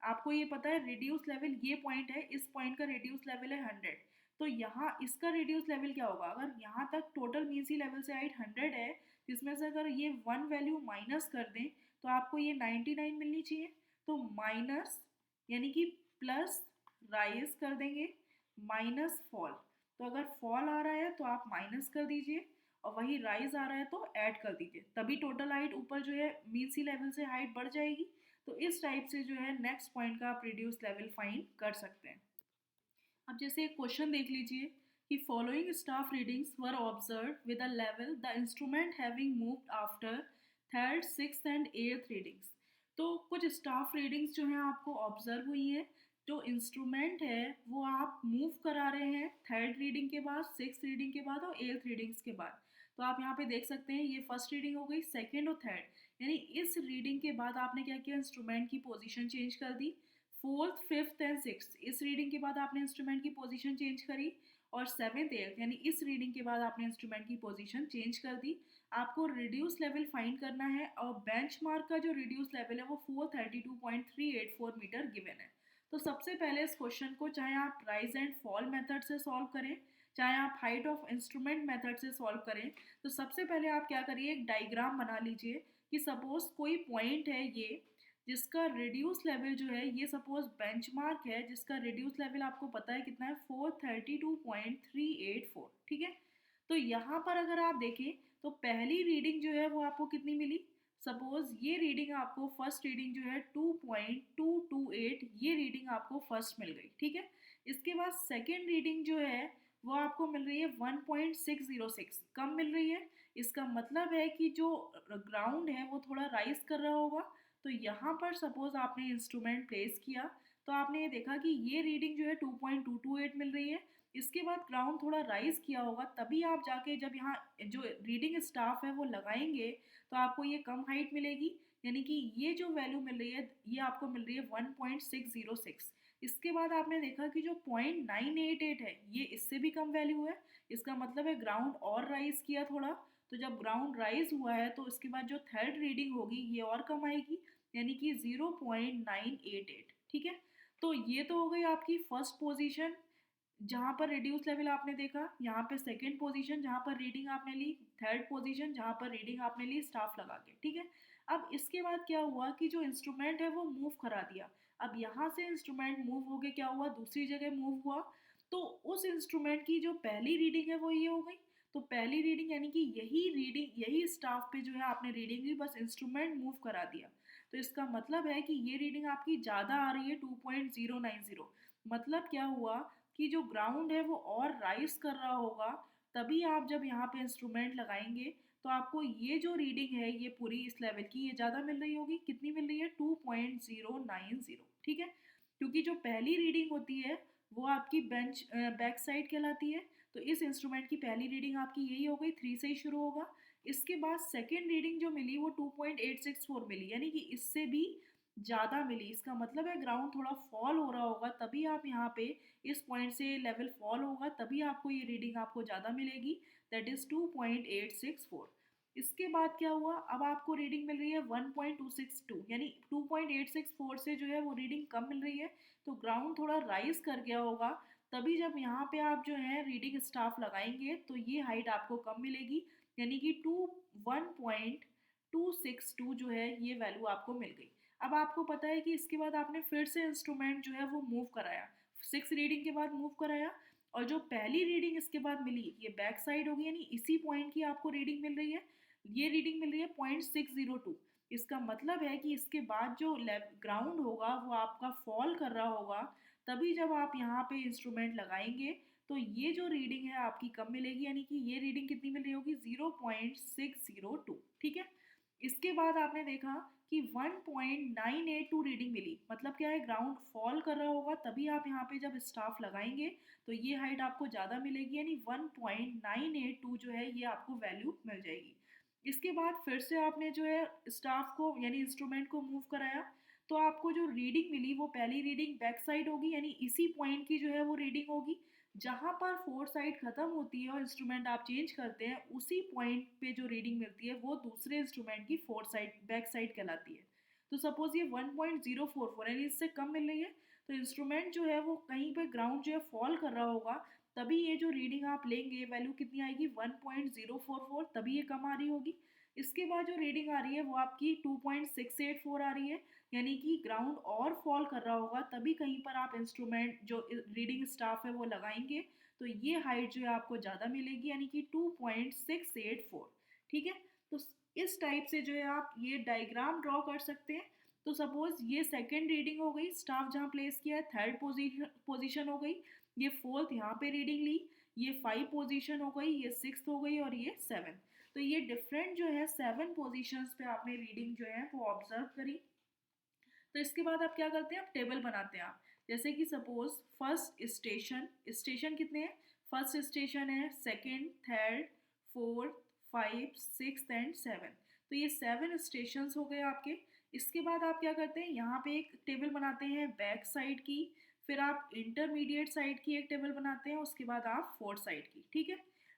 आपको ये पता है रिड्यूस लेवल ये पॉइंट है, इस पॉइंट का रिड्यूस लेवल है 100। तो यहाँ इसका रिड्यूस लेवल क्या होगा, अगर यहाँ तक टोटल मीन सी लेवल से हाइट 100 है, जिसमें से अगर ये 1 वैल्यू माइनस कर दें तो आपको ये 99 मिलनी चाहिए। तो माइनस यानी कि प्लस राइज कर देंगे, माइनस फॉल। तो अगर फॉल आ रहा है तो आप माइनस कर दीजिए, और वही राइज आ रहा है तो ऐड कर दीजिए, तभी टोटल हाइट ऊपर जो है मीन सी लेवल से हाइट बढ़ जाएगी। तो इस टाइप से जो है नेक्स्ट पॉइंट का आप रिड्यूस लेवल फाइंड कर सकते हैं। अब जैसे एक क्वेश्चन देख लीजिए कि following staff readings were observe with a level the instrument having moved after third, sixth and eighth readings. तो कुछ स्टाफ रीडिंग्स जो हैं आपको ऑब्जर्व हुई हैं, जो इंस्ट्रूमेंट है वो आप मूव करा रहे हैं थर्ड रीडिंग के बाद, सिक्स रीडिंग के बाद और एट्थ रीडिंग्स के बाद। तो आप यहाँ पे देख सकते हैं ये फर्स्ट रीडिंग हो गई, सेकेंड और थर्ड, यानी इस रीडिंग के बाद आपने क्या किया, इंस्ट्रूमेंट की पोजीशन चेंज कर दी। फोर्थ, फिफ्थ एंड सिक्स, इस रीडिंग के बाद आपने इंस्ट्रूमेंट की पोजीशन चेंज करी। और सेवेंथ, एट्थ, यानी इस रीडिंग के बाद आपने इंस्ट्रूमेंट की पोजीशन चेंज कर दी। आपको रिड्यूस लेवल फाइंड करना है, और बेंचमार्क का जो रिड्यूस लेवल है वो 432.384 मीटर गिवन है। तो सबसे पहले इस क्वेश्चन को चाहे आप राइज एंड फॉल मेथड से सॉल्व करें, चाहे आप हाइट ऑफ इंस्ट्रूमेंट मेथड से सॉल्व करें, तो सबसे पहले आप क्या करिए, एक डायग्राम बना लीजिए कि सपोज कोई पॉइंट है ये, जिसका रिड्यूस लेवल जो है ये सपोज बेंचमार्क है, जिसका रिड्यूस लेवल आपको पता है कितना है, 432.384, ठीक है। तो यहाँ पर अगर आप देखें तो पहली रीडिंग जो है वो आपको कितनी मिली, सपोज ये रीडिंग आपको फर्स्ट रीडिंग जो है 2.228, ये रीडिंग आपको फर्स्ट मिल गई, ठीक है। इसके बाद सेकेंड रीडिंग जो है वो आपको मिल रही है 1.606, कम मिल रही है। इसका मतलब है कि जो ग्राउंड है वो थोड़ा राइज कर रहा होगा। तो यहाँ पर सपोज आपने इंस्ट्रूमेंट प्लेस किया, तो आपने ये देखा कि ये रीडिंग जो है 2.228 मिल रही है। इसके बाद ग्राउंड थोड़ा राइज किया होगा, तभी आप जाके जब यहाँ जो रीडिंग स्टाफ है वो लगाएंगे तो आपको ये कम हाइट मिलेगी, यानी कि ये जो वैल्यू मिल रही है ये आपको मिल रही है 1.606। इसके बाद आपने देखा कि जो 0.988 है ये इससे भी कम वैल्यू है, इसका मतलब है ग्राउंड और राइज किया थोड़ा, तो जब ग्राउंड राइज हुआ है तो इसके बाद जो थर्ड रीडिंग होगी ये और कम आएगी, यानी कि 0.988। ठीक है, तो ये तो हो गई आपकी फर्स्ट पोजीशन जहाँ पर रिड्यूस लेवल आपने देखा, यहाँ पे सेकंड पोजीशन जहाँ पर रीडिंग आपने ली, थर्ड पोजीशन जहाँ पर रीडिंग आपने ली स्टाफ लगा के। ठीक है, अब इसके बाद क्या हुआ कि जो इंस्ट्रूमेंट है वो मूव करा दिया। अब यहाँ से इंस्ट्रूमेंट मूव होके क्या हुआ, दूसरी जगह मूव हुआ, तो उस इंस्ट्रूमेंट की जो पहली रीडिंग है वो ये हो गई। तो पहली रीडिंग यानी कि यही रीडिंग, यही स्टाफ पे जो है आपने रीडिंग ली, बस इंस्ट्रूमेंट मूव करा दिया। तो इसका मतलब है कि ये रीडिंग आपकी ज़्यादा आ रही है 2.090। मतलब क्या हुआ कि जो ग्राउंड है वो और राइज कर रहा होगा, तभी आप जब यहाँ पे इंस्ट्रूमेंट लगाएंगे तो आपको ये जो रीडिंग है ये पूरी इस लेवल की ये ज़्यादा मिल रही होगी। कितनी मिल रही है, 2.090। ठीक है, क्योंकि जो पहली रीडिंग होती है वो आपकी बेंच बैक साइड कहलाती है। तो इस इंस्ट्रूमेंट की पहली रीडिंग आपकी यही हो गई, 3 से ही शुरू होगा। इसके बाद सेकेंड रीडिंग जो मिली वो 2.864 मिली, यानी कि इससे भी ज़्यादा मिली। इसका मतलब है ग्राउंड थोड़ा फॉल हो रहा होगा, तभी आप यहाँ पे इस पॉइंट से लेवल फॉल होगा, तभी आपको ये रीडिंग आपको ज़्यादा मिलेगी, दैट इज़ 2.864। इसके बाद क्या हुआ, अब आपको रीडिंग मिल रही है 1.262, यानी 2.864 से जो है वो रीडिंग कम मिल रही है। तो ग्राउंड थोड़ा राइज कर गया होगा, तभी जब यहाँ पे आप जो है रीडिंग स्टाफ लगाएंगे तो ये हाइट आपको कम मिलेगी, यानी कि 1.262 जो है ये वैल्यू आपको मिल गई। अब आपको पता है कि इसके बाद आपने फिर से इंस्ट्रूमेंट जो है वो मूव कराया, 6 रीडिंग के बाद मूव कराया, और जो पहली रीडिंग इसके बाद मिली ये बैक साइड होगी, यानी इसी पॉइंट की आपको रीडिंग मिल रही है। ये रीडिंग मिल रही है 0.602। इसका मतलब है कि इसके बाद जो ग्राउंड होगा वो आपका फॉल कर रहा होगा, तभी जब आप यहाँ पे इंस्ट्रूमेंट लगाएंगे तो ये जो रीडिंग है आपकी कम मिलेगी, यानी कि ये रीडिंग कितनी मिल रही होगी, 0.602। ठीक है, इसके बाद आपने देखा कि 1.982 रीडिंग मिली। मतलब क्या है, ग्राउंड फॉल कर रहा होगा, तभी आप यहाँ पे जब स्टाफ लगाएंगे तो ये हाइट आपको ज़्यादा मिलेगी, यानी 1.982 जो है ये आपको वैल्यू मिल जाएगी। इसके बाद फिर से आपने जो है स्टाफ को यानी इंस्ट्रूमेंट को मूव कराया, तो आपको जो रीडिंग मिली वो पहली रीडिंग बैक साइड होगी, यानी इसी पॉइंट की जो है वो रीडिंग होगी। जहाँ पर फोर साइड खत्म होती है और इंस्ट्रूमेंट आप चेंज करते हैं, उसी पॉइंट पे जो रीडिंग मिलती है वो दूसरे इंस्ट्रूमेंट की फोर साइड बैक साइड कहलाती है। तो सपोज ये 1.044 यानी इससे कम मिल रही है, तो इंस्ट्रूमेंट जो है वो कहीं पे ग्राउंड जो है फॉल कर रहा होगा, तभी ये जो रीडिंग आप लेंगे वैल्यू कितनी आएगी, 1.044, तभी ये कम आ रही होगी। इसके बाद जो रीडिंग आ रही है वो आपकी 2.684 आ रही है, यानी कि ग्राउंड और फॉल कर रहा होगा, तभी कहीं पर आप इंस्ट्रूमेंट जो रीडिंग स्टाफ है वो लगाएंगे, तो ये हाइट जो है आपको ज़्यादा मिलेगी, यानी कि 2.684। ठीक है, तो इस टाइप से जो है आप ये डायग्राम ड्रॉ कर सकते हैं। तो सपोज ये सेकेंड रीडिंग हो गई, स्टाफ जहाँ प्लेस किया है, थर्ड पोजीशन हो गई, ये फोर्थ यहाँ पे रीडिंग ली, ये 5 पोजीशन हो गई, ये 6th हो गई और ये 7। तो ये डिफरेंट जो है 7 पोजीशंस पे आपने रीडिंग जो है वो ऑब्जर्व करी। तो इसके बाद आप क्या करते हैं, आप टेबल बनाते हैं। आप जैसे कि सपोज फर्स्ट स्टेशन, स्टेशन कितने हैं, फर्स्ट स्टेशन है, सेकंड, थर्ड, फोर्थ, 5, 6 एंड 7। तो ये 7 स्टेशन हो गए आपके। इसके बाद आप क्या करते हैं, यहाँ पे एक टेबल बनाते हैं बैक साइड की, फिर आप इंटरमीडिएट साइड की एक टेबल बनाते हैं, उसके बाद आप फोर्थ साइड की। ठीक है,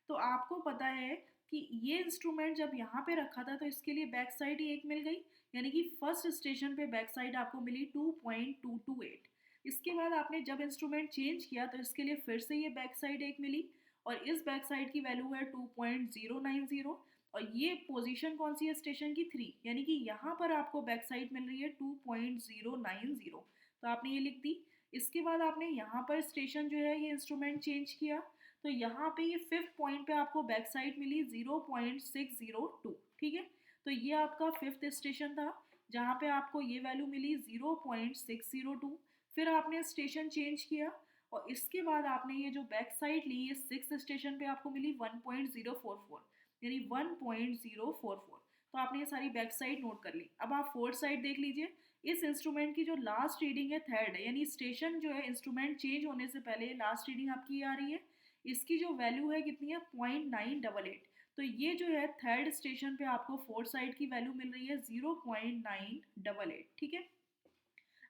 तो आपको पता है कि ये इंस्ट्रूमेंट जब यहाँ पे रखा था तो इसके लिए बैक साइड ही एक मिल गई, यानी कि फर्स्ट स्टेशन पे बैक साइड आपको मिली 2.228। इसके बाद आपने जब इंस्ट्रूमेंट चेंज किया तो इसके लिए फिर से ये बैक साइड एक मिली, और इस बैक साइड की वैल्यू है 2.090, और ये पोजीशन कौन सी है स्टेशन की, 3, यानी कि यहाँ पर आपको बैक साइड मिल रही है 2.090। तो आपने ये लिख दी। इसके बाद आपने यहाँ पर स्टेशन जो है ये इंस्ट्रूमेंट चेंज किया, तो यहाँ पे ये 5th पॉइंट पे आपको बैक साइड मिली 0.602। ठीक है, तो ये आपका 5th स्टेशन था जहाँ पे आपको ये वैल्यू मिली 0.602। फिर आपने स्टेशन चेंज किया, और इसके बाद आपने ये जो बैक साइड ली ये 6th स्टेशन पे आपको मिली 1.044, यानी 1.044। तो आपने ये सारी बैक साइड नोट कर ली। अब आप फोर्थ साइड देख लीजिए, इस इंस्ट्रूमेंट की जो लास्ट रीडिंग है थर्ड है, यानी स्टेशन जो है इंस्ट्रूमेंट चेंज होने से पहले लास्ट रीडिंग आपकी आ रही है, इसकी जो वैल्यू है कितनी है, 0.988। तो ये जो है थर्ड स्टेशन पे आपको फोर्थ साइड की वैल्यू मिल रही है 0.988। ठीक है,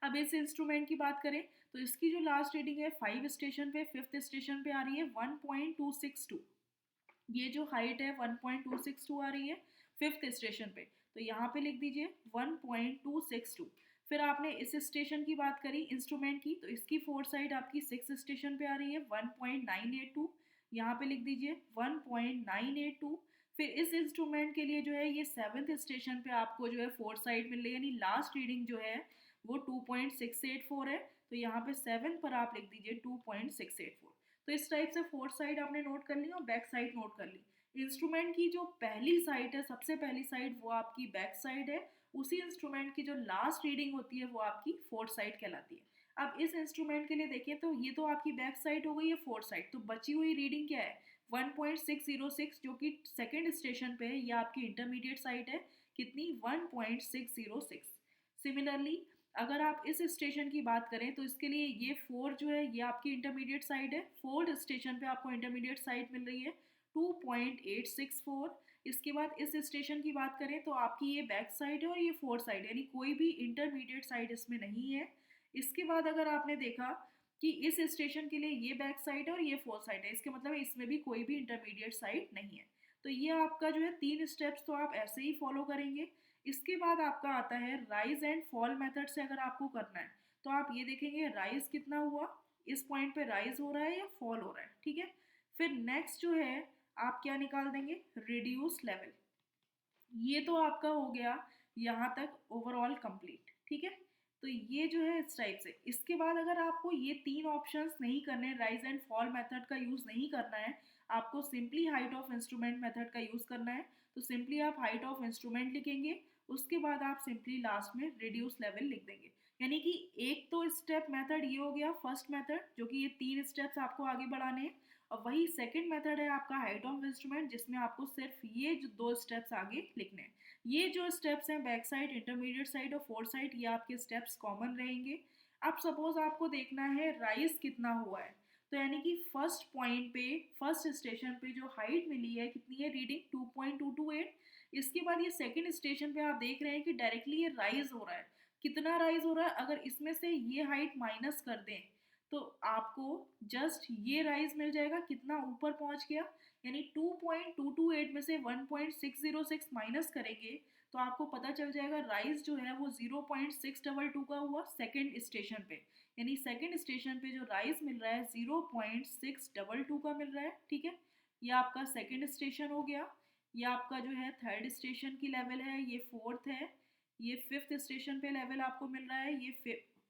अब इस इंस्ट्रूमेंट की बात करें तो इसकी जो लास्ट रीडिंग है 5 स्टेशन पे, 5th स्टेशन पे आ रही है 1.262। ये जो हाइट है 1.262 आ रही है फिफ्थ स्टेशन पे, तो यहाँ पे लिख दीजिए 1.262। फिर आपने इस स्टेशन की बात करी इंस्ट्रूमेंट की, तो इसकी फोर साइड आपकी सिक्स स्टेशन पे आ रही है 1.982, यहाँ पे लिख दीजिए 1.982। फिर इस इंस्ट्रूमेंट के लिए जो है ये सेवन्थ स्टेशन पे आपको जो है फोर साइड मिल रही है, यानी लास्ट रीडिंग जो है वो 2.684 है, तो यहाँ पे सेवन पर आप लिख दीजिए 2.684। तो इस टाइप से फोर्थ साइड आपने नोट कर ली और बैक साइड नोट कर ली। इंस्ट्रूमेंट की जो पहली साइड है, सबसे पहली साइड, वो आपकी बैक साइड है। उसी इंस्ट्रूमेंट की जो लास्ट रीडिंग होती है वो आपकी फोर्थ साइड कहलाती है। अब इस इंस्ट्रूमेंट के लिए देखें तो ये तो आपकी बैक साइड हो गई है, फोर्थ साइड, तो बची हुई रीडिंग क्या है 1.606, जो कि सेकेंड स्टेशन पे है, ये आपकी इंटरमीडिएट साइड है, कितनी 1.606। सिमिलरली अगर आप इस स्टेशन की बात करें तो इसके लिए ये फोर जो है ये आपकी इंटरमीडिएट साइड है, फोर्थ स्टेशन पे आपको इंटरमीडिएट साइड मिल रही है 2.864। इसके बाद इस स्टेशन की बात करें तो आपकी ये बैक साइड है और ये फोर्थ साइड, यानी कोई भी इंटरमीडिएट साइड इसमें नहीं है। इसके बाद अगर आपने देखा कि इस स्टेशन के लिए ये बैक साइड है और ये फोर्थ साइड है, इसके मतलब इसमें भी कोई भी इंटरमीडिएट साइड नहीं है। तो ये आपका जो है तीन स्टेप्स तो आप ऐसे ही फॉलो करेंगे। इसके बाद आपका आता है राइज एंड फॉल मेथड से अगर आपको करना है तो आप ये देखेंगे राइज कितना हुआ, इस पॉइंट पे राइज हो रहा है या फॉल हो रहा है, ठीक है। फिर नेक्स्ट जो है आप क्या निकाल देंगे, रिड्यूस लेवल। ये तो आपका हो गया यहाँ तक ओवरऑल कंप्लीट, ठीक है। तो ये जो है इस टाइप से। इसके बाद अगर आपको ये तीन ऑप्शंस नहीं करने, राइज एंड फॉल मेथड का यूज़ नहीं करना है, आपको simply height of instrument method का यूज़ करना है, तो सिंपली आप हाइट ऑफ इंस्ट्रूमेंट लिखेंगे, उसके बाद आप सिंपली लास्ट में रिड्यूस लेवल लिख देंगे। यानी कि एक तो स्टेप मेथड ये हो गया फर्स्ट मेथड, जो कि ये तीन स्टेप्स आपको आगे बढ़ाने हैं, और वही सेकंड मेथड है आपका हाइट ऑफ इंस्ट्रूमेंट, जिसमें आपको सिर्फ ये जो दो स्टेप्स आगे लिखने हैं। ये जो स्टेप्स हैं बैक साइड, इंटरमीडिएट साइड और फोर्थ साइड, ये आपके स्टेप्स कॉमन रहेंगे। अब सपोज आपको देखना है राइज कितना हुआ है, तो यानी कि फर्स्ट पॉइंट पे, फर्स्ट स्टेशन पे जो हाइट मिली है कितनी है, रीडिंग 2.228। इसके बाद ये सेकंड स्टेशन पे आप देख रहे हैं कि डायरेक्टली ये राइज हो रहा है। कितना राइज हो रहा है, अगर इसमें से ये हाइट माइनस कर दें तो आपको जस्ट ये राइज मिल जाएगा, कितना ऊपर पहुंच गया, यानी 2.228 में से 1.606 माइनस करेंगे तो आपको पता चल जाएगा राइज जो है वो 0.622 का हुआ सेकंड स्टेशन पे। यानी सेकंड स्टेशन पे जो राइज मिल रहा है 0.622 का मिल रहा है, ठीक है। ये आपका सेकंड स्टेशन हो गया। ये आपका जो है थर्ड स्टेशन की लेवल है, ये फोर्थ है, ये फिफ्थ स्टेशन पे लेवल आपको मिल रहा है, ये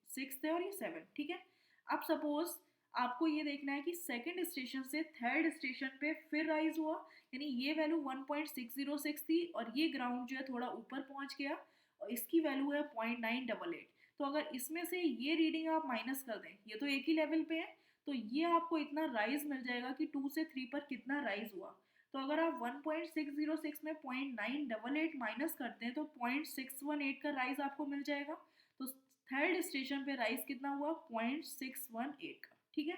सिक्स्थ है और ये सेवन, ठीक है। अब सपोज आपको ये देखना है कि सेकंड स्टेशन से थर्ड स्टेशन पे फिर राइज हुआ, यानी ये वैल्यू 1.606 थी और ये ग्राउंड जो है थोड़ा ऊपर पहुंच गया और इसकी वैल्यू है 0.988। तो अगर इसमें से ये रीडिंग आप माइनस कर दें, ये तो एक ही लेवल पे है, तो ये आपको इतना राइज मिल जाएगा कि 2 से 3 पर कितना राइज हुआ। तो अगर आप 1.606 में 0.988 माइनस करते हैं तो 0.618 का राइज आपको मिल जाएगा। तो थर्ड स्टेशन पे राइज कितना हुआ, 0.618 का, ठीक है।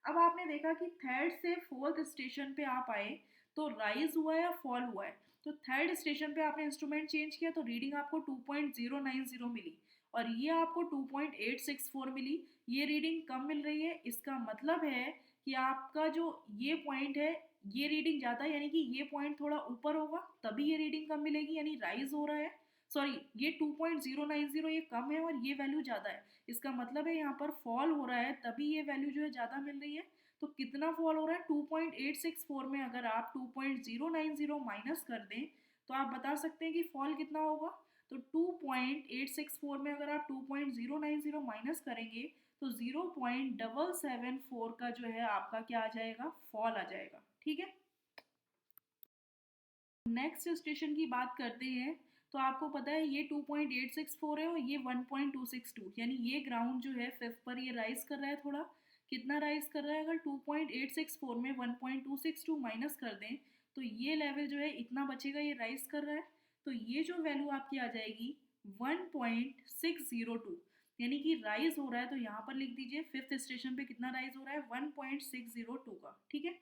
अब आपने देखा कि थर्ड से फोर्थ स्टेशन पे आप आए तो राइज हुआ या फॉल हुआ है, तो थर्ड स्टेशन पे आपने इंस्ट्रूमेंट चेंज किया तो रीडिंग आपको 2.090 मिली और ये आपको 2.864 मिली। ये रीडिंग कम मिल रही है, इसका मतलब है कि आपका जो ये पॉइंट है ये रीडिंग ज़्यादा है, यानी कि ये पॉइंट थोड़ा ऊपर होगा तभी ये रीडिंग कम मिलेगी, यानी राइज हो रहा है। सॉरी, ये 2.090 ये कम है और ये वैल्यू ज़्यादा है, इसका मतलब है यहाँ पर फॉल हो रहा है, तभी ये वैल्यू जो है ज़्यादा मिल रही है। तो कितना फॉल हो रहा है, 2.864 में अगर आप 2.090 माइनस कर दें तो आप बता सकते हैं कि फॉल कितना होगा। तो 2.864 में अगर आप 2.090 माइनस करेंगे तो 0.774 का जो है आपका क्या आ जाएगा, फॉल आ जाएगा, ठीक है। नेक्स्ट स्टेशन की बात करते हैं तो आपको पता है ये 2.864 है और ये 1.262, यानी ये ग्राउंड जो है फिफ्थ पर ये राइज कर रहा है थोड़ा। कितना राइज कर रहा है, अगर 2.864 में 1.262 माइनस कर दें तो ये लेवल जो है इतना बचेगा, ये राइज कर रहा है। तो ये जो वैल्यू आपकी आ जाएगी 1.602, यानी कि राइज हो रहा है, तो यहाँ पर लिख दीजिए फिफ्थ स्टेशन पे कितना राइज हो रहा है, 1.602 का, ठीक है।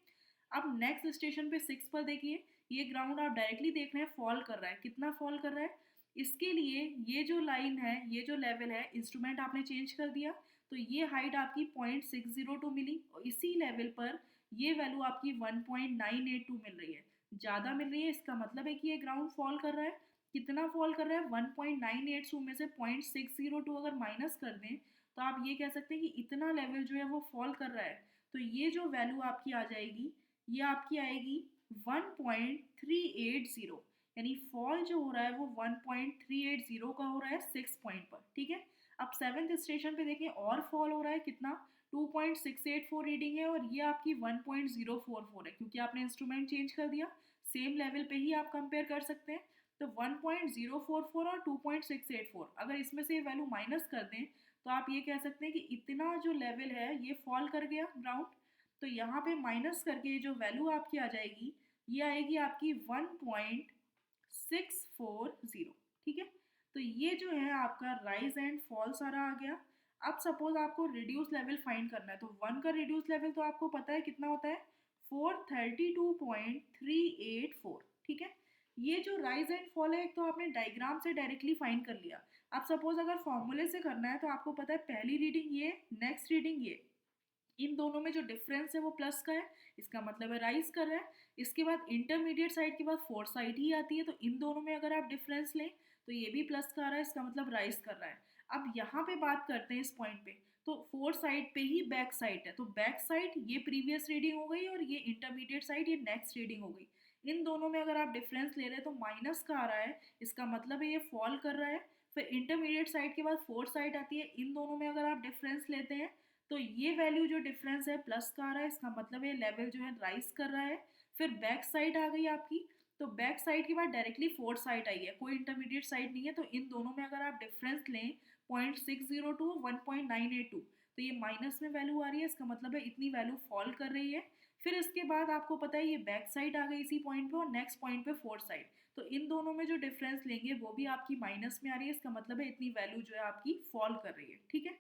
अब नेक्स्ट स्टेशन पे सिक्स पर देखिए, ये ग्राउंड आप डायरेक्टली देख रहे हैं फॉल कर रहा है, कितना फॉल कर रहा है। इसके लिए ये जो लाइन है, ये जो लेवल है, इंस्ट्रूमेंट आपने चेंज कर दिया तो ये हाइट आपकी 0.602 मिली और इसी लेवल पर ये वैल्यू आपकी 1.982 मिल रही है, ज़्यादा मिल रही है। इसका मतलब है कि ये ग्राउंड फॉल कर रहा है। कितना फॉल कर रहा है? 1.982 में से 0.602 अगर माइनस कर दें तो आप ये कह सकते हैं कि इतना लेवल जो है वो फॉल कर रहा है। तो ये जो वैल्यू आपकी आ जाएगी, ये आपकी आएगी 1.380, यानी फॉल जो हो रहा है वो 1.380 का हो रहा है 6 पॉइंट पर। ठीक है, अब सेवन्थ स्टेशन पे देखें और फॉल हो रहा है कितना, 2.684 रीडिंग है, और ये आपकी 1.044 है, क्योंकि आपने इंस्ट्रूमेंट चेंज कर दिया। सेम लेवल पे ही आप कंपेयर कर सकते हैं। तो 1.044 और 2.684, अगर इसमें से ये वैल्यू माइनस कर दें तो आप ये कह सकते हैं कि इतना जो लेवल है ये फॉल कर गया ग्राउंड। तो यहाँ पे माइनस करके जो वैल्यू आपकी आ जाएगी, ये आएगी आपकी 1.640। ठीक है, तो ये जो है आपका राइज एंड फॉल सारा आ गया। अब सपोज आपको रिड्यूस लेवल फाइंड करना है, तो 1 का रिड्यूस लेवल तो आपको पता है कितना होता है, 432.384। ठीक है, ये जो राइज एंड फॉल है, एक तो आपने डायग्राम से डायरेक्टली फाइंड कर लिया। अब सपोज अगर फॉर्मूले से करना है तो आपको पता है पहली रीडिंग ये, नेक्स्ट रीडिंग ये, इन दोनों में जो डिफरेंस है वो प्लस का है, इसका मतलब है राइज कर रहा है। इसके बाद इंटरमीडिएट साइड के बाद फोर्थ साइड ही आती है, तो इन दोनों में अगर आप डिफरेंस लें तो ये भी प्लस का आ रहा है, इसका मतलब राइज कर रहा है। अब यहाँ पे बात करते हैं इस पॉइंट पे, तो फोर्थ साइड पे ही बैक साइड है, तो बैक साइड ये प्रीवियस रीडिंग हो गई और ये इंटरमीडिएट साइड ये नेक्स्ट रीडिंग हो गई। इन दोनों में अगर आप डिफरेंस ले रहे हैं तो माइनस का आ रहा है, इसका मतलब है ये फॉल कर रहा है। फिर इंटरमीडिएट साइड के बाद फोर्थ साइड आती है, इन दोनों में अगर आप डिफरेंस लेते हैं तो ये वैल्यू जो डिफरेंस है प्लस का आ रहा है, इसका मतलब ये लेवल जो है राइज कर रहा है। फिर बैक साइड आ गई आपकी, तो बैक साइड के बाद डायरेक्टली फोर्थ साइड आई है, कोई इंटरमीडिएट साइड नहीं है, तो इन दोनों में अगर आप डिफरेंस लें 0.602 1.982, तो ये माइनस में वैल्यू आ रही है, इसका मतलब है इतनी वैल्यू फॉल कर रही है। फिर इसके बाद आपको पता है ये बैक साइड आ गई इसी पॉइंट पे, और नेक्स्ट पॉइंट पे फोर्थ साइड, तो इन दोनों में जो डिफरेंस लेंगे वो भी आपकी माइनस में आ रही है, इसका मतलब है इतनी वैल्यू जो है आपकी फॉल कर रही है। ठीक है,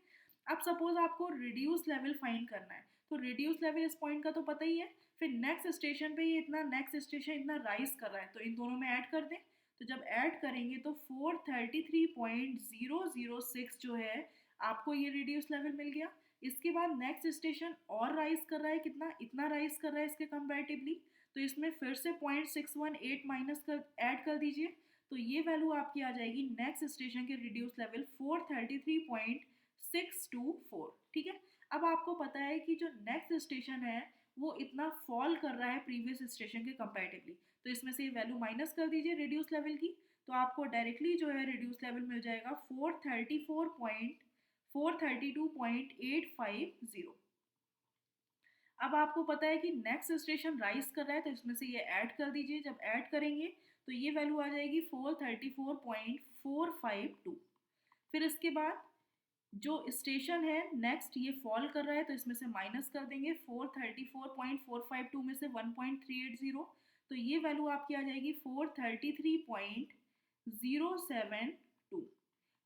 अब सपोज आपको रिड्यूस लेवल फाइंड करना है, तो रिड्यूस लेवल इस पॉइंट का तो पता ही है। फिर नेक्स्ट स्टेशन पे ये इतना, नेक्स्ट स्टेशन इतना राइज कर रहा है, तो इन दोनों में ऐड कर दें, तो जब ऐड करेंगे तो 433.006 जो है आपको ये रिड्यूस लेवल मिल गया। इसके बाद नेक्स्ट स्टेशन और राइज कर रहा है, कितना, इतना राइज कर रहा है इसके कंपैरेटिवली, तो इसमें फिर से 0.618 माइनस कर ऐड कर दीजिए, तो ये वैल्यू आपकी आ जाएगी नेक्स्ट स्टेशन के रिड्यूस लेवल 433.624। ठीक है, अब आपको पता है कि जो नेक्स्ट स्टेशन है वो इतना फॉल कर रहा है प्रीवियस स्टेशन के कंपैरेटिवली, तो इसमें से ये वैल्यू माइनस कर दीजिए रिड्यूस लेवल की, तो आपको डायरेक्टली जो है रिड्यूस लेवल मिल जाएगा 432.850। अब आपको पता है कि नेक्स्ट स्टेशन राइज कर रहा है, तो इसमें से ये ऐड कर दीजिए, जब ऐड करेंगे तो ये वैल्यू आ जाएगी 434.452। फिर इसके बाद जो स्टेशन है नेक्स्ट ये फॉल कर रहा है, तो इसमें से माइनस कर देंगे 434.452 में से 1.380, तो ये वैल्यू आपकी आ जाएगी 433.072,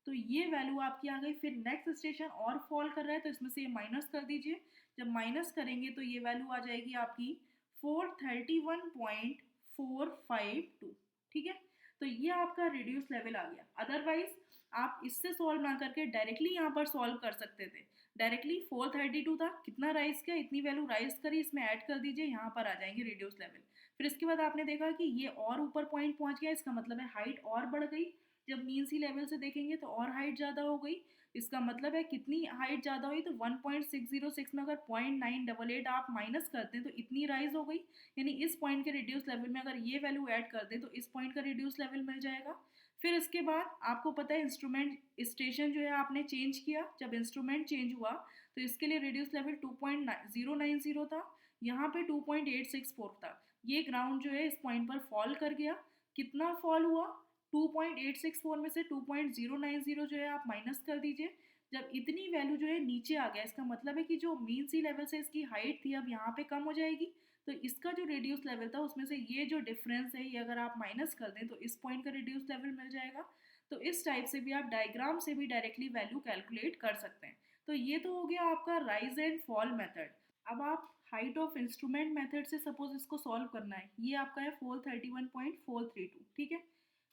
तो ये वैल्यू आपकी आ गई। फिर नेक्स्ट स्टेशन और फॉल कर रहा है, तो इसमें से ये माइनस कर दीजिए, जब माइनस करेंगे तो ये वैल्यू आ जाएगी आपकी 431.452। ठीक है, तो ये आपका रिड्यूस लेवल आ गया। अदरवाइज आप इससे सॉल्व ना करके डायरेक्टली यहाँ पर सॉल्व कर सकते थे। डायरेक्टली 432 था, कितना राइज किया, इतनी वैल्यू राइज करी, इसमें ऐड कर दीजिए, यहाँ पर आ जाएंगे रिड्यूस लेवल। फिर इसके बाद आपने देखा कि ये और ऊपर पॉइंट पहुंच गया, इसका मतलब है हाइट और बढ़ गई। जब मीन सी लेवल से देखेंगे तो और हाइट ज़्यादा हो गई, इसका मतलब है कितनी हाइट ज़्यादा हुई, तो 1.606 में अगर 0.988 आप माइनस करते हैं तो इतनी राइज हो गई, यानी इस पॉइंट के रिड्यूस लेवल में अगर ये वैल्यू ऐड कर दें तो इस पॉइंट का रिड्यूस लेवल मिल जाएगा। फिर इसके बाद आपको पता है इंस्ट्रूमेंट स्टेशन जो है आपने चेंज किया, जब इंस्ट्रूमेंट चेंज हुआ तो इसके लिए रिड्यूस लेवल 2.090 था, यहाँ पे 2.864 था। ये ग्राउंड जो है इस पॉइंट पर फॉल कर गया। कितना फॉल हुआ, 2.864 में से 2.090 जो है आप माइनस कर दीजिए, जब इतनी वैल्यू जो है नीचे आ गया, इसका मतलब है कि जो मीन सी लेवल से इसकी हाइट थी अब यहाँ पे कम हो जाएगी, तो इसका जो रिड्यूस लेवल था उसमें से ये जो डिफरेंस है ये अगर आप माइनस कर दें तो इस पॉइंट का रिड्यूस लेवल मिल जाएगा। तो इस टाइप से भी आप डायग्राम से भी डायरेक्टली वैल्यू कैलकुलेट कर सकते हैं। तो ये तो हो गया आपका राइज एंड फॉल मेथड। अब आप हाइट ऑफ इंस्ट्रूमेंट मेथड से सपोज इसको सॉल्व करना है, ये आपका है 431.432। ठीक है,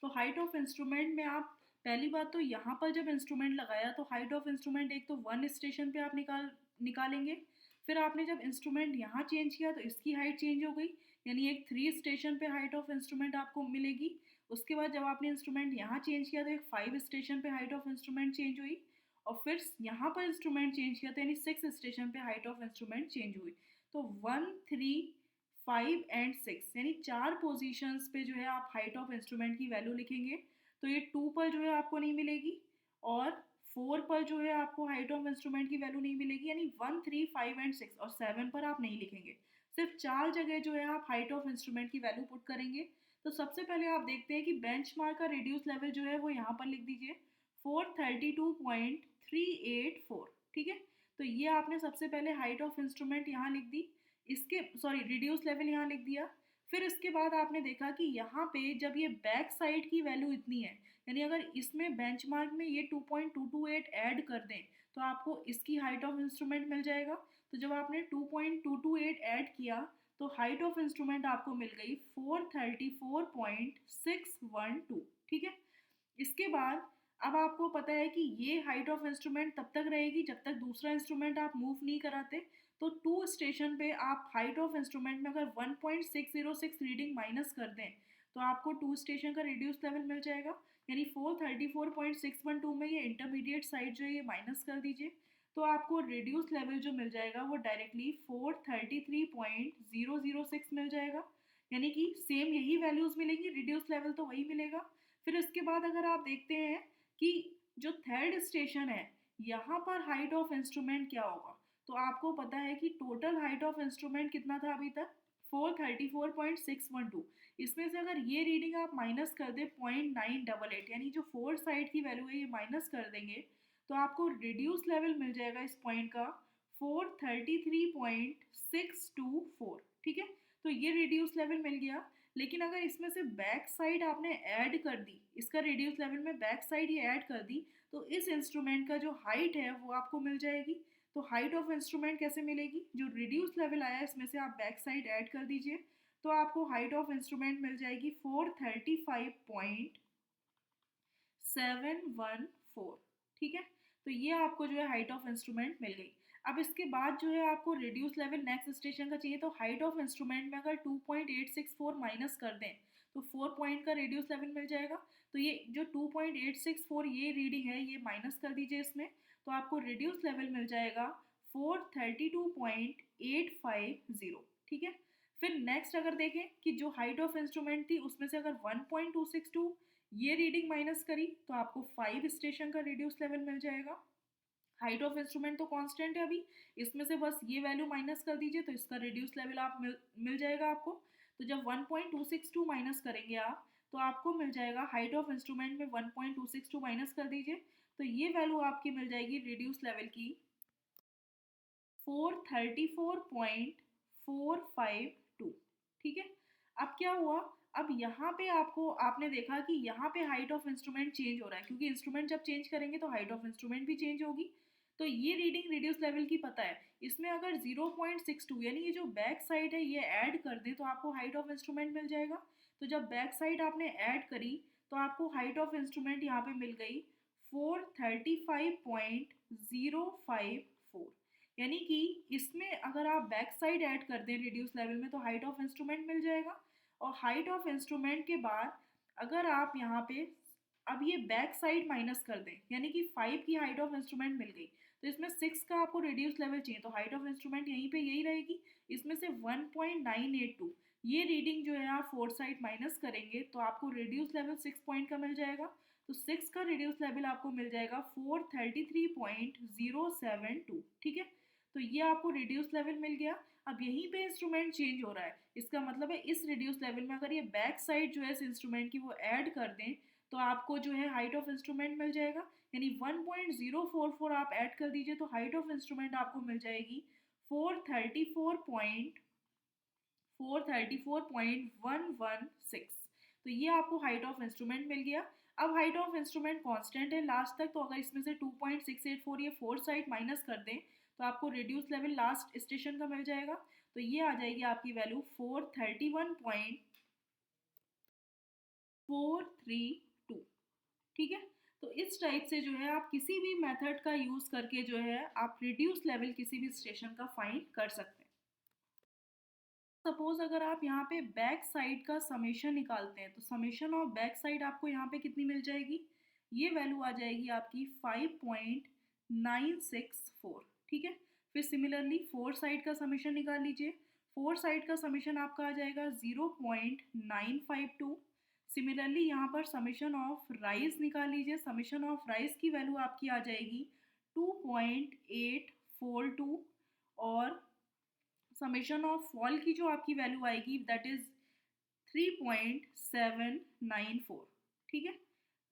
तो हाइट ऑफ इंस्ट्रूमेंट में आप पहली बात तो यहाँ पर जब इंस्ट्रूमेंट लगाया तो हाइट ऑफ इंस्ट्रूमेंट एक तो 1 स्टेशन पे आप निकालेंगे, फिर आपने जब इंस्ट्रूमेंट यहाँ चेंज किया तो इसकी हाइट चेंज हो गई, यानी एक 3 स्टेशन पे हाइट ऑफ इंस्ट्रूमेंट आपको मिलेगी। उसके बाद जब आपने इंस्ट्रूमेंट यहाँ चेंज किया तो एक 5 स्टेशन पे हाइट ऑफ इंस्ट्रूमेंट चेंज हुई, और फिर यहाँ पर इंस्ट्रूमेंट चेंज किया तो यानी 6 स्टेशन पे हाइट ऑफ इंस्ट्रूमेंट चेंज हुई। तो 1, 3, 5 एंड 6 यानी 4 पोजीशंस पे जो है आप हाइट ऑफ इंस्ट्रूमेंट की वैल्यू लिखेंगे। तो ये 2 पर जो है आपको नहीं मिलेगी, और 4 पर जो है आपको हाइट ऑफ इंस्ट्रूमेंट की वैल्यू नहीं मिलेगी, यानी 1, 3, 5 एंड 6 और 7 पर आप नहीं लिखेंगे। सिर्फ 4 जगह जो है आप हाइट ऑफ इंस्ट्रूमेंट की वैल्यू पुट करेंगे। तो सबसे पहले आप देखते हैं कि बेंचमार्क का रिड्यूस लेवल जो है वो यहाँ पर लिख दीजिए 432.384, ठीक है। तो ये आपने सबसे पहले हाइट ऑफ इंस्ट्रूमेंट यहाँ लिख दी, इसके रिड्यूस लेवल यहाँ लिख दिया। फिर इसके बाद आपने देखा कि यहाँ पे जब ये बैक साइड की वैल्यू इतनी है, यानी अगर इसमें बेंचमार्क में ये 2.228 ऐड कर दें तो आपको इसकी हाइट ऑफ इंस्ट्रूमेंट मिल जाएगा। तो जब आपने 2.228 ऐड किया तो हाइट ऑफ इंस्ट्रूमेंट आपको मिल गई 434.612, ठीक है। इसके बाद अब आपको पता है कि ये हाइट ऑफ इंस्ट्रूमेंट तब तक रहेगी जब तक दूसरा इंस्ट्रूमेंट आप मूव नहीं कराते। तो 2 स्टेशन पे आप हाइट ऑफ इंस्ट्रूमेंट में अगर 1.606 रीडिंग माइनस कर दें तो आपको 2 स्टेशन का रिड्यूस लेवल मिल जाएगा, यानी 434.612 में ये इंटरमीडिएट साइड जो है ये माइनस कर दीजिए, तो आपको रिड्यूस लेवल जो मिल जाएगा वो डायरेक्टली 433.006 मिल जाएगा, यानी कि सेम यही वैल्यूज़ मिलेंगी, रिड्यूस लेवल तो वही मिलेगा। फिर इसके बाद अगर आप देखते हैं कि जो थर्ड स्टेशन है यहाँ पर हाइट ऑफ इंस्ट्रूमेंट क्या होगा, तो आपको पता है कि टोटल हाइट ऑफ इंस्ट्रूमेंट कितना था अभी तक 434.612। इसमें से अगर ये रीडिंग आप माइनस कर दें 0.988, यानी जो फोर्थ साइड की वैल्यू है ये माइनस कर देंगे तो आपको रिड्यूस लेवल मिल जाएगा इस पॉइंट का 433.624, ठीक है। तो ये रिड्यूस लेवल मिल गया। लेकिन अगर इसमें से बैक साइड आपने ऐड कर दी, इसका रिड्यूस लेवल में बैक साइड ये ऐड कर दी, तो इस इंस्ट्रूमेंट का जो हाइट है वो आपको मिल जाएगी। तो हाइट ऑफ इंस्ट्रूमेंट कैसे मिलेगी, जो रिड्यूस लेवल आया इसमें से आप बैक साइड ऐड कर दीजिए तो आपको हाइट ऑफ इंस्ट्रूमेंट मिल जाएगी 435.714, ठीक है। तो ये आपको जो है हाइट ऑफ इंस्ट्रूमेंट मिल गई। अब इसके बाद जो है आपको रिड्यूस लेवल नेक्स्ट स्टेशन का चाहिए, तो हाइट ऑफ इंस्ट्रूमेंट में अगर 2.864 माइनस कर दें तो 4 पॉइंट का रिड्यूस लेवल मिल जाएगा। तो ये जो 2.864 ये रीडिंग है ये माइनस कर दीजिए इसमें, तो आपको रिड्यूस लेवल मिल जाएगा 432.850, ठीक है। फिर नेक्स्ट अगर देखें कि जो हाइट ऑफ इंस्ट्रूमेंट थी उसमें से अगर 1.262 ये रीडिंग माइनस करी तो आपको 5 स्टेशन का रिड्यूस लेवल मिल जाएगा। हाइट ऑफ इंस्ट्रूमेंट तो कांस्टेंट है अभी, इसमें से बस ये वैल्यू माइनस कर दीजिए तो इसका रिड्यूस लेवल आप मिल जाएगा आपको। तो जब 1.262 माइनस करेंगे आप तो आपको मिल जाएगा हाइट ऑफ इंस्ट्रूमेंट में 1.262 माइनस कर दीजिए तो ये वैल्यू आपकी मिल जाएगी रिड्यूस लेवल की 434.452, ठीक है। अब क्या हुआ, अब यहाँ पे आपने देखा कि यहाँ पे हाइट ऑफ इंस्ट्रूमेंट चेंज हो रहा है, क्योंकि इंस्ट्रूमेंट जब चेंज करेंगे तो हाइट ऑफ इंस्ट्रूमेंट भी चेंज होगी। तो ये रीडिंग रिड्यूस लेवल की पता है, इसमें अगर 0.62 यानी ये जो बैक साइड है ये ऐड कर दें तो आपको हाइट ऑफ इंस्ट्रूमेंट मिल जाएगा। तो जब बैक साइड आपने ऐड करी तो आपको हाइट ऑफ इंस्ट्रूमेंट यहाँ पे मिल गई 435.054, यानी कि इसमें अगर आप बैक साइड ऐड कर दें रिड्यूस लेवल में तो हाइट ऑफ इंस्ट्रूमेंट मिल जाएगा। और हाइट ऑफ इंस्ट्रूमेंट के बाद अगर आप यहाँ पे अब ये बैक साइड माइनस कर दें, यानी कि 5 की हाइट ऑफ इंस्ट्रूमेंट मिल गई, तो इसमें 6 का आपको रिड्यूस लेवल चाहिए तो हाइट ऑफ इंस्ट्रूमेंट यहीं पे यही रहेगी। इसमें से 1.982 ये रीडिंग जो है आप फोर्थ साइड माइनस करेंगे तो आपको रिड्यूस लेवल 6 पॉइंट का मिल जाएगा। तो 6 का रिड्यूस लेवल आपको मिल जाएगा 433.072, ठीक है। तो ये आपको रिड्यूस लेवल मिल गया। अब यहीं पे इंस्ट्रूमेंट चेंज हो रहा है, इसका मतलब है इस रिड्यूस लेवल में अगर ये बैक साइड जो है इस इंस्ट्रूमेंट की वो ऐड कर दें तो आपको जो है हाइट ऑफ इंस्ट्रूमेंट मिल जाएगा, यानी 1.044 आप ऐड कर दीजिए तो हाइट ऑफ इंस्ट्रूमेंट आपको मिल जाएगी 434.116। तो ये आपको हाइट ऑफ इंस्ट्रूमेंट मिल गया। अब हाइट ऑफ इंस्ट्रूमेंट कांस्टेंट है लास्ट तक, तो अगर इसमें से 2.684 ये फोर्थ साइड माइनस कर दें तो आपको रिड्यूस लेवल लास्ट स्टेशन का मिल जाएगा। तो ये आ जाएगी आपकी वैल्यू 431.432, ठीक है। तो इस टाइप से जो है आप किसी भी मेथड का यूज़ करके जो है आप रिड्यूस लेवल किसी भी स्टेशन का फाइंड कर सकते हैं। सपोज अगर आप यहाँ पे बैक साइड का समेशन निकालते हैं तो समेशन ऑफ बैक साइड आपको यहाँ पे कितनी मिल जाएगी, ये वैल्यू आ जाएगी आपकी 5.964। ठीक है, फिर सिमिलरली फोर साइड का समेशन निकाल लीजिए। फोर साइड का समेशन आपका आ जाएगा 0.952। सिमिलरली यहाँ पर समेशन ऑफ राइज निकाल लीजिए। समेशन ऑफ राइज की वैल्यू आपकी आ जाएगी 2.842 और समेशन ऑफ फॉल की जो आपकी वैल्यू आएगी दैट इज 3.794। ठीक है,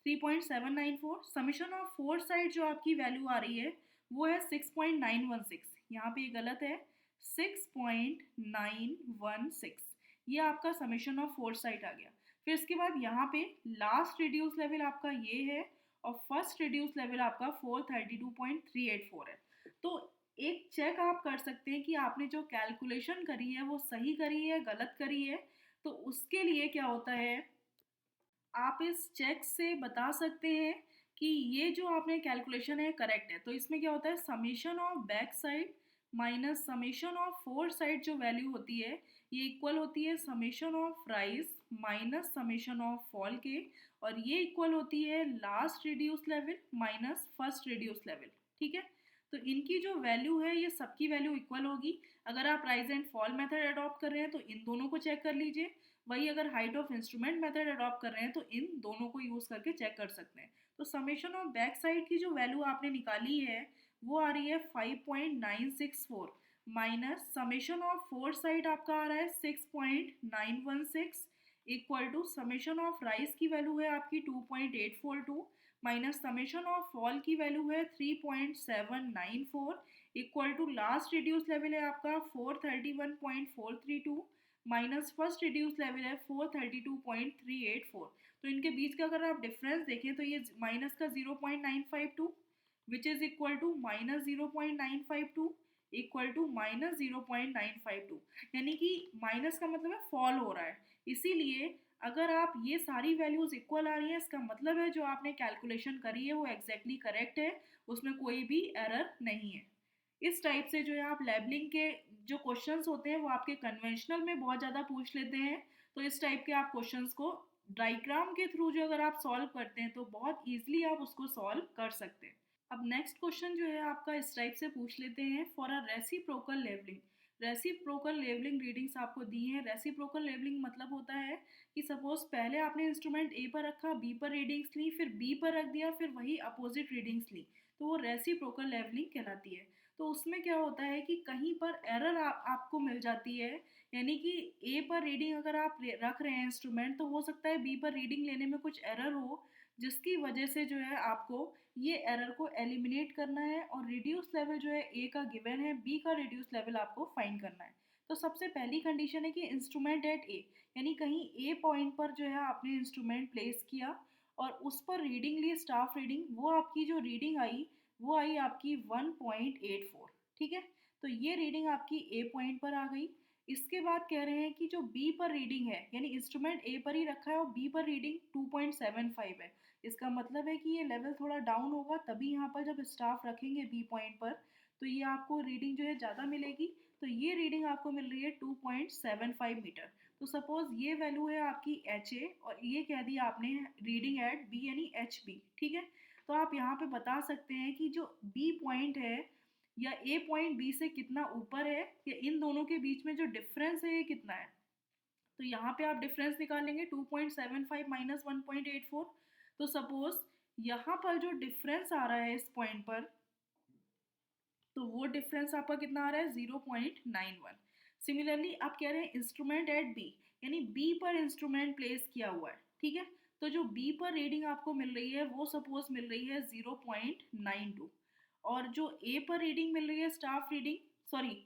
3.794। समेशन ऑफ फोर साइड जो आपकी वैल्यू आ रही है वो है 6.916। यहाँ पे ये गलत है, 6.916 ये आपका समेशन ऑफ फोर साइड आ गया। फिर इसके बाद यहाँ पे लास्ट रिड्यूस लेवल आपका ये है और फर्स्ट रिड्यूस लेवल आपका 432.384 है। तो एक चेक आप कर सकते हैं कि आपने जो कैलकुलेशन करी है वो सही करी है गलत करी है। तो उसके लिए क्या होता है, आप इस चेक से बता सकते हैं कि ये जो आपने कैलकुलेशन है करेक्ट है। तो इसमें क्या होता है, summation of back side minus summation of fore side जो वैल्यू होती है ये इक्वल होती है summation of rise minus summation of fall के, और ये इक्वल होती है last reduce level minus first reduce level. ठीक है, तो इनकी जो वैल्यू है ये सबकी वैल्यू इक्वल होगी। अगर आप rise and fall method adopt कर रहे हैं तो इन दोनों को चेक कर लीजिए, वही अगर height of instrument method adopt कर रहे हैं तो इन दोनों को यूज़ करके चेक कर सकते हैं। तो समेशन ऑफ बैक साइड की जो वैल्यू आपने निकाली है वो आ रही है 5.964 minus summation of fore side आपका आ रहा है 6.916 equal to summation of rise की वैल्यू है आपकी 2.842 माइनस समेशन ऑफ फॉल की वैल्यू है 3.794 equal to last reduce level है आपका 431.432 माइनस फर्स्ट रिड्यूस लेवल है 432.384। तो इनके बीच का अगर आप डिफरेंस देखें तो ये माइनस का 0.952 which is equal to minus 0.952 equal to minus 0.952, यानी कि माइनस का मतलब है फॉल हो रहा है। इसीलिए अगर आप ये सारी वैल्यूज इक्वल आ रही हैं इसका मतलब है जो आपने कैलकुलेशन करी है वो एग्जैक्टली करेक्ट है, उसमें कोई भी एरर नहीं है। इस टाइप से जो है आप लेबलिंग के जो क्वेश्चंस होते हैं वो आपके कन्वेंशनल में बहुत ज़्यादा पूछ लेते हैं। तो इस टाइप के आप क्वेश्चंस को डायग्राम के थ्रू जो अगर आप सॉल्व करते हैं तो बहुत ईजिली आप उसको सॉल्व कर सकते हैं। अब नेक्स्ट क्वेश्चन जो है आपका इस टाइप से पूछ लेते हैं, for a reciprocal levelling. Reciprocal levelling readings आपको दी हैं। रेसिप्रोकल लेवलिंग मतलब होता है कि सपोज पहले आपने इंस्ट्रूमेंट ए पर रखा, बी पर रीडिंग्स ली, फिर बी पर रख दिया, फिर वही अपोजिट रीडिंग्स ली, तो वो रेसिप्रोकल लेवलिंग कहलाती है। तो उसमें क्या होता है कि कहीं पर एरर आपको मिल जाती है, यानी कि ए पर रीडिंग अगर आप रख रहे हैं इंस्ट्रूमेंट तो हो सकता है बी पर रीडिंग लेने में कुछ एरर हो, जिसकी वजह से जो है आपको ये एरर को एलिमिनेट करना है और रिड्यूस लेवल जो है ए का गिवन है, बी का रिड्यूस लेवल आपको फाइंड करना है। तो सबसे पहली कंडीशन है कि इंस्ट्रूमेंट एट ए, यानी कहीं ए पॉइंट पर जो है आपने इंस्ट्रूमेंट प्लेस किया और उस पर रीडिंग ली, स्टाफ रीडिंग, वो आपकी जो रीडिंग आई वो आई आपकी 1.84। ठीक है, तो ये रीडिंग आपकी ए पॉइंट पर आ गई। इसके बाद कह रहे हैं कि जो बी पर रीडिंग है, यानी इंस्ट्रूमेंट ए पर ही रखा है और बी पर रीडिंग 2.75 है, इसका मतलब है कि ये लेवल थोड़ा डाउन होगा, तभी यहाँ पर जब स्टाफ रखेंगे बी पॉइंट पर तो ये आपको रीडिंग जो है ज़्यादा मिलेगी। तो ये रीडिंग आपको मिल रही है 2.75 मीटर। तो सपोज ये वैल्यू है आपकी एच ए और ये कह दिया आपने रीडिंग एट बी यानी एच बी। ठीक है, तो आप यहाँ पे बता सकते हैं कि जो बी पॉइंट है या ए पॉइंट बी से कितना ऊपर है या इन दोनों के बीच में जो डिफरेंस है ये कितना है। तो यहाँ पे आप डिफरेंस निकालेंगे 2.75 माइनस 1.84। तो सपोज यहाँ पर जो डिफरेंस आ रहा है इस पॉइंट पर, तो वो डिफरेंस आपका कितना आ रहा है 0.91। सिमिलरली आप कह रहे हैं इंस्ट्रूमेंट एट बी, यानी बी पर इंस्ट्रूमेंट प्लेस किया हुआ है। ठीक है, तो जो बी पर रीडिंग आपको मिल रही है वो सपोज मिल रही है 0.92 और जो ए पर रीडिंग मिल रही है स्टाफ रीडिंग, सॉरी,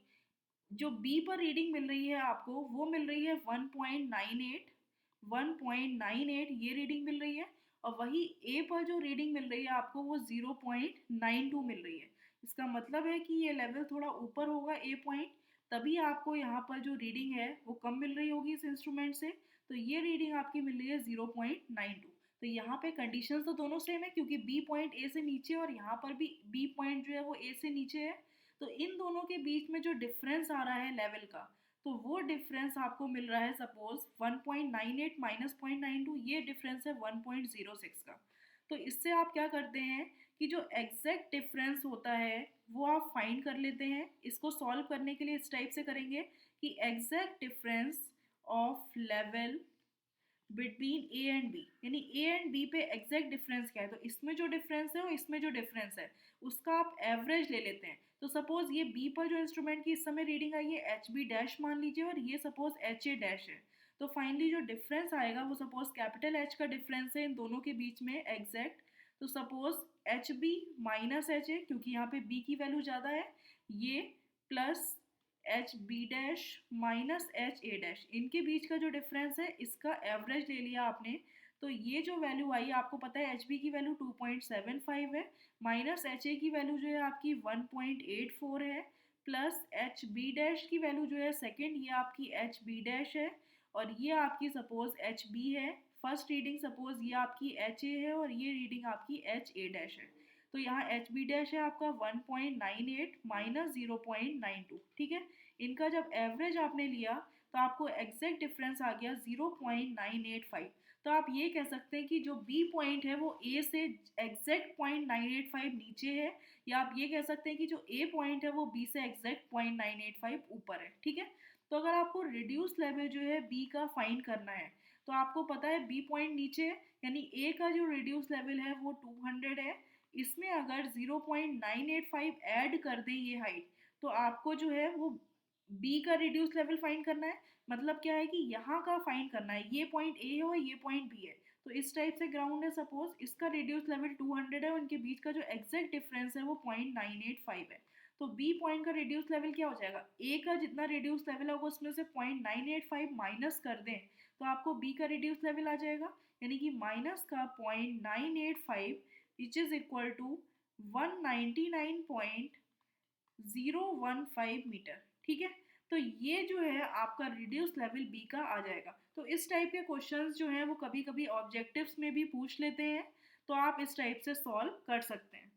जो बी पर रीडिंग मिल रही है आपको वो मिल रही है 1.98। 1.98 ये रीडिंग मिल रही है और वही ए पर जो रीडिंग मिल रही है आपको वो 0.92 मिल रही है। इसका मतलब है कि ये लेवल थोड़ा ऊपर होगा ए पॉइंट, तभी आपको यहाँ पर जो रीडिंग है वो कम मिल रही होगी इस इंस्ट्रूमेंट से। तो ये रीडिंग आपकी मिल रही है 0.92। तो यहाँ पे कंडीशंस तो दोनों सेम है क्योंकि बी पॉइंट ए से नीचे और यहाँ पर भी बी पॉइंट जो है वो ए से नीचे है। तो इन दोनों के बीच में जो डिफरेंस आ रहा है लेवल का, तो वो डिफरेंस आपको मिल रहा है सपोज 1.98 माइनस 0.92, ये डिफरेंस है 1.06 का। तो इससे आप क्या करते हैं कि जो एग्जैक्ट डिफरेंस होता है वो आप फाइंड कर लेते हैं। इसको सॉल्व करने के लिए इस टाइप से करेंगे कि exact difference of level between A and B, यानी ए एंड बी पे एग्जैक्ट डिफरेंस क्या है, तो इसमें जो डिफरेंस है और इसमें जो डिफरेंस है उसका आप एवरेज ले लेते हैं। तो सपोज ये बी पर जो इंस्ट्रूमेंट की इस समय रीडिंग आई है एच बी डैश मान लीजिए और ये सपोज एच ए डैश है। तो फाइनली जो डिफरेंस आएगा वो सपोज कैपिटल एच का डिफरेंस है इन दोनों के बीच में एग्जैक्ट। तो suppose H B minus H A, क्योंकि यहाँ पे बी की वैल्यू ज़्यादा है, ये plus H B dash minus H A dash, इनके बीच का जो डिफरेंस है इसका एवरेज ले लिया आपने। तो ये जो वैल्यू आई आपको पता है एच बी की वैल्यू 2.75 है, माइनस एच ए की वैल्यू जो है आपकी 1.84 है, प्लस एच बी डैश की वैल्यू जो है सेकेंड ये आपकी एच बी डैश है और ये आपकी सपोज एच बी है। फर्स्ट रीडिंग सपोज ये आपकी एच ए है और ये रीडिंग आपकी एच ए डैश है। तो यहाँ एच बी डैश है आपका 1.98 माइनस 0.92, ठीक है। इनका जब एवरेज आपने लिया तो आपको एग्जैक्ट डिफरेंस आ गया 0.985। तो आप ये कह सकते हैं कि जो बी पॉइंट है वो ए से एग्जैक्ट 0.985 नीचे है, या आप ये कह सकते हैं कि जो ए पॉइंट है वो बी से एग्जैक्ट 0.985 ऊपर है, ठीक है। तो अगर आपको रिड्यूस लेवल जो है बी का फाइंड करना है तो आपको पता है बी पॉइंट नीचे है, यानी ए का जो रिड्यूस लेवल है वो 200 है। इसमें अगर 0.985 ऐड कर दें ये हाइट, तो आपको जो है वो बी का रिड्यूस लेवल फाइंड करना है। मतलब क्या है कि यहाँ का फाइंड करना है, ये पॉइंट ए है और ये पॉइंट बी है। तो इस टाइप से ग्राउंड है सपोज, इसका रिड्यूस लेवल 200 है, उनके बीच का जो एग्जैक्ट डिफरेंस है वो 0.985 है। तो बी पॉइंट का रिड्यूस लेवल क्या हो जाएगा, ए का जितना रिड्यूस लेवल होगा उसमें से 0.985 माइनस कर दें तो आपको बी का रिड्यूस लेवल आ जाएगा, यानी कि माइनस का 0.985 which is equal to 199.015 metre, ठीक है। तो ये जो है आपका रिड्यूस लेवल बी का आ जाएगा। तो इस टाइप के क्वेश्चंस जो हैं वो कभी कभी ऑब्जेक्टिव्स में भी पूछ लेते हैं, तो आप इस टाइप से सॉल्व कर सकते हैं।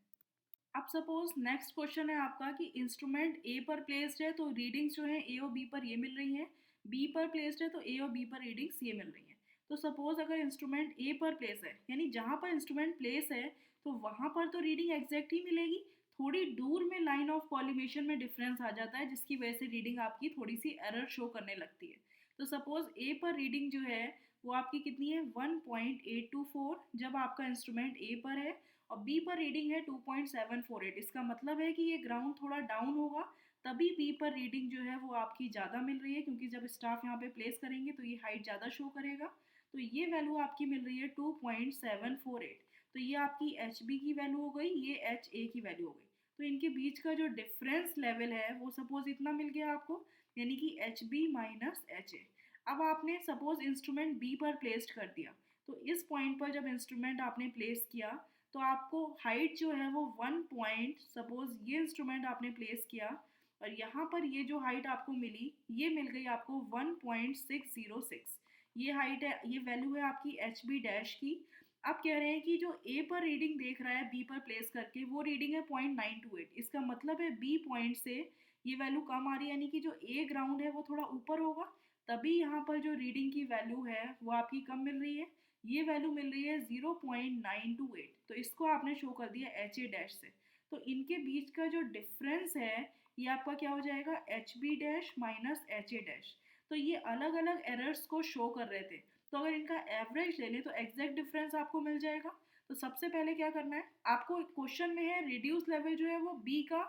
अब सपोज नेक्स्ट क्वेश्चन है आपका कि इंस्ट्रूमेंट ए पर प्लेस्ड है, तो रीडिंग्स जो है ए और बी पर ये मिल रही हैं, बी पर प्लेस्ड है तो ए और बी पर रीडिंग्स ये मिल रही हैं। तो सपोज अगर इंस्ट्रूमेंट ए पर प्लेस है, यानी जहाँ पर इंस्ट्रूमेंट प्लेस है तो वहाँ पर तो रीडिंग एग्जैक्ट ही मिलेगी, थोड़ी दूर में लाइन ऑफ कॉलिमेशन में डिफरेंस आ जाता है जिसकी वजह से रीडिंग आपकी थोड़ी सी एरर शो करने लगती है। तो सपोज ए पर रीडिंग जो है वो आपकी कितनी है 1.824 जब आपका इंस्ट्रूमेंट ए पर है, और बी पर रीडिंग है 2.748। इसका मतलब है कि ये ग्राउंड थोड़ा डाउन होगा, तभी बी पर रीडिंग जो है वो आपकी ज़्यादा मिल रही है, क्योंकि जब स्टाफ यहाँ पे प्लेस करेंगे तो ये हाइट ज़्यादा शो करेगा। तो ये वैल्यू आपकी मिल रही है 2.748। तो ये आपकी एच बी की वैल्यू हो गई, ये एच ए की वैल्यू हो गई। तो इनके बीच का जो डिफरेंस लेवल है वो सपोज इतना मिल गया आपको, यानी कि H B minus H A. अब आपने सपोज इंस्ट्रूमेंट बी पर प्लेस्ड कर दिया, तो इस पॉइंट पर जब इंस्ट्रूमेंट आपने प्लेस किया तो आपको हाइट जो है वो 1 पॉइंट, सपोज ये इंस्ट्रूमेंट आपने प्लेस किया और यहाँ पर ये जो हाइट आपको मिली ये मिल गई आपको 1.606। ये हाइट है, ये वैल्यू है आपकी एच बी डैश की। अब कह रहे हैं कि जो ए पर रीडिंग देख रहा है बी पर प्लेस करके वो रीडिंग है 0.928। इसका मतलब है बी पॉइंट से ये वैल्यू कम आ रही है, यानी कि जो ए ग्राउंड है वो थोड़ा ऊपर होगा, तभी यहाँ पर जो रीडिंग की वैल्यू है वो आपकी कम मिल रही है। ये वैल्यू मिल रही है 0.928, तो इसको आपने शो कर दिया एच ए डैश से। तो इनके बीच का जो डिफरेंस है ये आपका क्या हो जाएगा, H B dash minus H A dash. तो ये अलग अलग एरर्स को शो कर रहे थे, तो अगर इनका एवरेज ले लें तो एग्जैक्ट डिफरेंस आपको मिल जाएगा। तो सबसे पहले क्या करना है आपको, क्वेश्चन में है रिड्यूस लेवल जो है वो बी का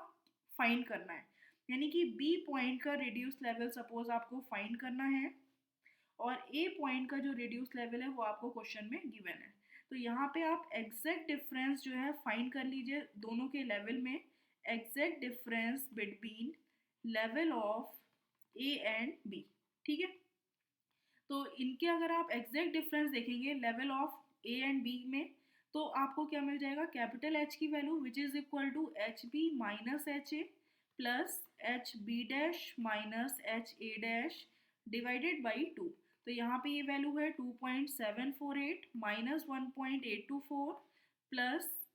फाइंड करना है, यानी कि बी पॉइंट का रिड्यूस लेवल सपोज आपको फाइंड करना है और ए पॉइंट का जो रिड्यूस लेवल है वो आपको क्वेश्चन में गिवन है। तो यहाँ पे आप एग्जैक्ट डिफरेंस जो है फाइंड कर लीजिए दोनों के लेवल में, exact difference between level of A and B, ठीक है। तो इनके अगर आप एग्जैक्ट डिफरेंस देखेंगे level of A and B में, तो आपको क्या मिल जाएगा, कैपिटल एच की value which is equal to H B minus H A plus H B dash minus H A dash divided by 2। तो यहाँ पे ये वैल्यू है 2.748 minus 1.824 plus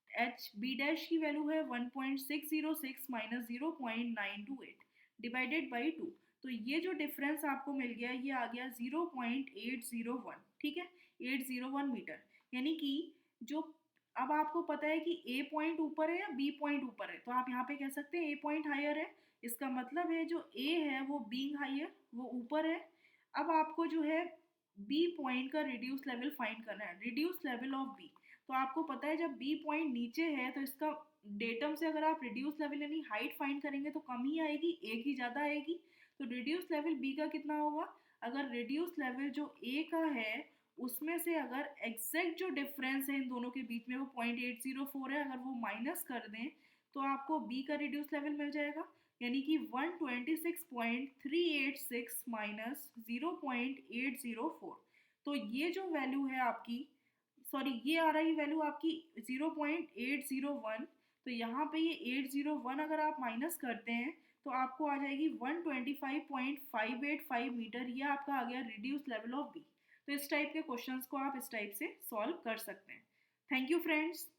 H B dash की वैल्यू है 1.606 माइनस 0.928 डिवाइडेड बाई 2। तो ये जो डिफरेंस आपको मिल गया ये आ गया 0.801, ठीक है, 801 मीटर। यानी कि जो अब आपको पता है कि ए पॉइंट ऊपर है या बी पॉइंट ऊपर है, तो आप यहाँ पे कह सकते हैं ए पॉइंट हायर है। इसका मतलब है जो ए है वो बीइंग हायर, वो ऊपर है। अब आपको जो है बी पॉइंट का रिड्यूस लेवल फाइंड करना है, रिड्यूस लेवल ऑफ बी। तो आपको पता है जब बी पॉइंट नीचे है तो इसका डेटम से अगर आप रिड्यूस लेवल यानी हाइट फाइंड करेंगे तो कम ही आएगी, ए की ज़्यादा आएगी। तो रिड्यूस लेवल बी का कितना होगा? अगर रिड्यूस लेवल जो ए का है उसमें से अगर एग्जैक्ट जो डिफरेंस है इन दोनों के बीच में वो 0.804 है, अगर वो माइनस कर दें तो आपको बी का रिड्यूस लेवल मिल जाएगा, यानी कि 126.386 माइनस 0.804। तो ये जो वैल्यू है आपकी, सॉरी ये आ रही वैल्यू आपकी 0.801। तो यहाँ पे ये 801 अगर आप माइनस करते हैं तो आपको आ जाएगी 125.585 मीटर। ये आपका आ गया रिड्यूस लेवल ऑफ बी। तो इस टाइप के क्वेश्चंस को आप इस टाइप से सॉल्व कर सकते हैं। Thank you friends.